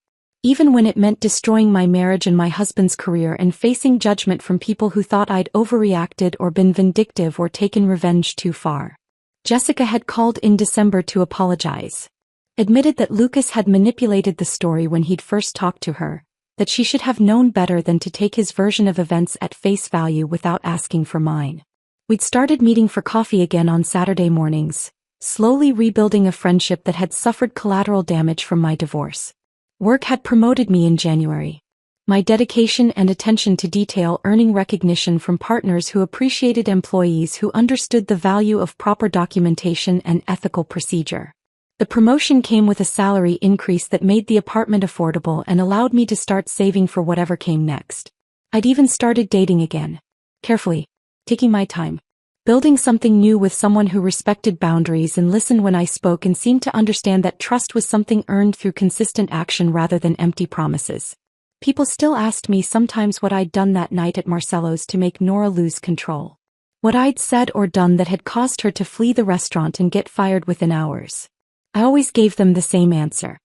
even when it meant destroying my marriage and my husband's career and facing judgment from people who thought I'd overreacted or been vindictive or taken revenge too far. Jessica had called in December to apologize. Admitted that Lucas had manipulated the story when he'd first talked to her, that she should have known better than to take his version of events at face value without asking for mine. We'd started meeting for coffee again on Saturday mornings, slowly rebuilding a friendship that had suffered collateral damage from my divorce. Work had promoted me in January. My dedication and attention to detail earning recognition from partners who appreciated employees who understood the value of proper documentation and ethical procedure. The promotion came with a salary increase that made the apartment affordable and allowed me to start saving for whatever came next. I'd even started dating again. Carefully, taking my time. Building something new with someone who respected boundaries and listened when I spoke and seemed to understand that trust was something earned through consistent action rather than empty promises. People still asked me sometimes what I'd done that night at Marcello's to make Nora lose control. What I'd said or done that had caused her to flee the restaurant and get fired within hours. I always gave them the same answer.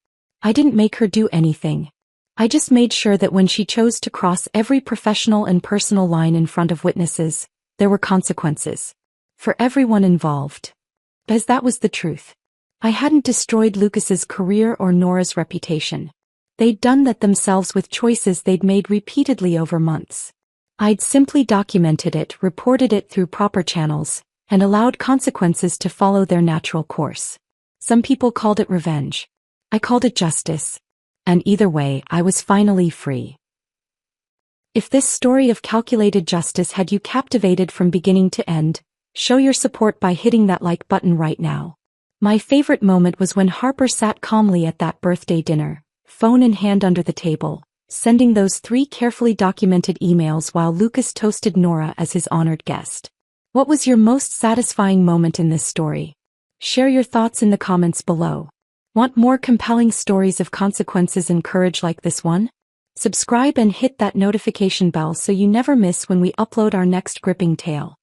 I didn't make her do anything. I just made sure that when she chose to cross every professional and personal line in front of witnesses, there were consequences. For everyone involved. As that was the truth. I hadn't destroyed Lucas's career or Nora's reputation. They'd done that themselves with choices they'd made repeatedly over months. I'd simply documented it, reported it through proper channels, and allowed consequences to follow their natural course. Some people called it revenge. I called it justice. And either way, I was finally free. If this story of calculated justice had you captivated from beginning to end, show your support by hitting that like button right now. My favorite moment was when Harper sat calmly at that birthday dinner, phone in hand under the table, sending those 3 carefully documented emails while Lucas toasted Nora as his honored guest. What was your most satisfying moment in this story? Share your thoughts in the comments below. Want more compelling stories of consequences and courage like this one? Subscribe and hit that notification bell so you never miss when we upload our next gripping tale.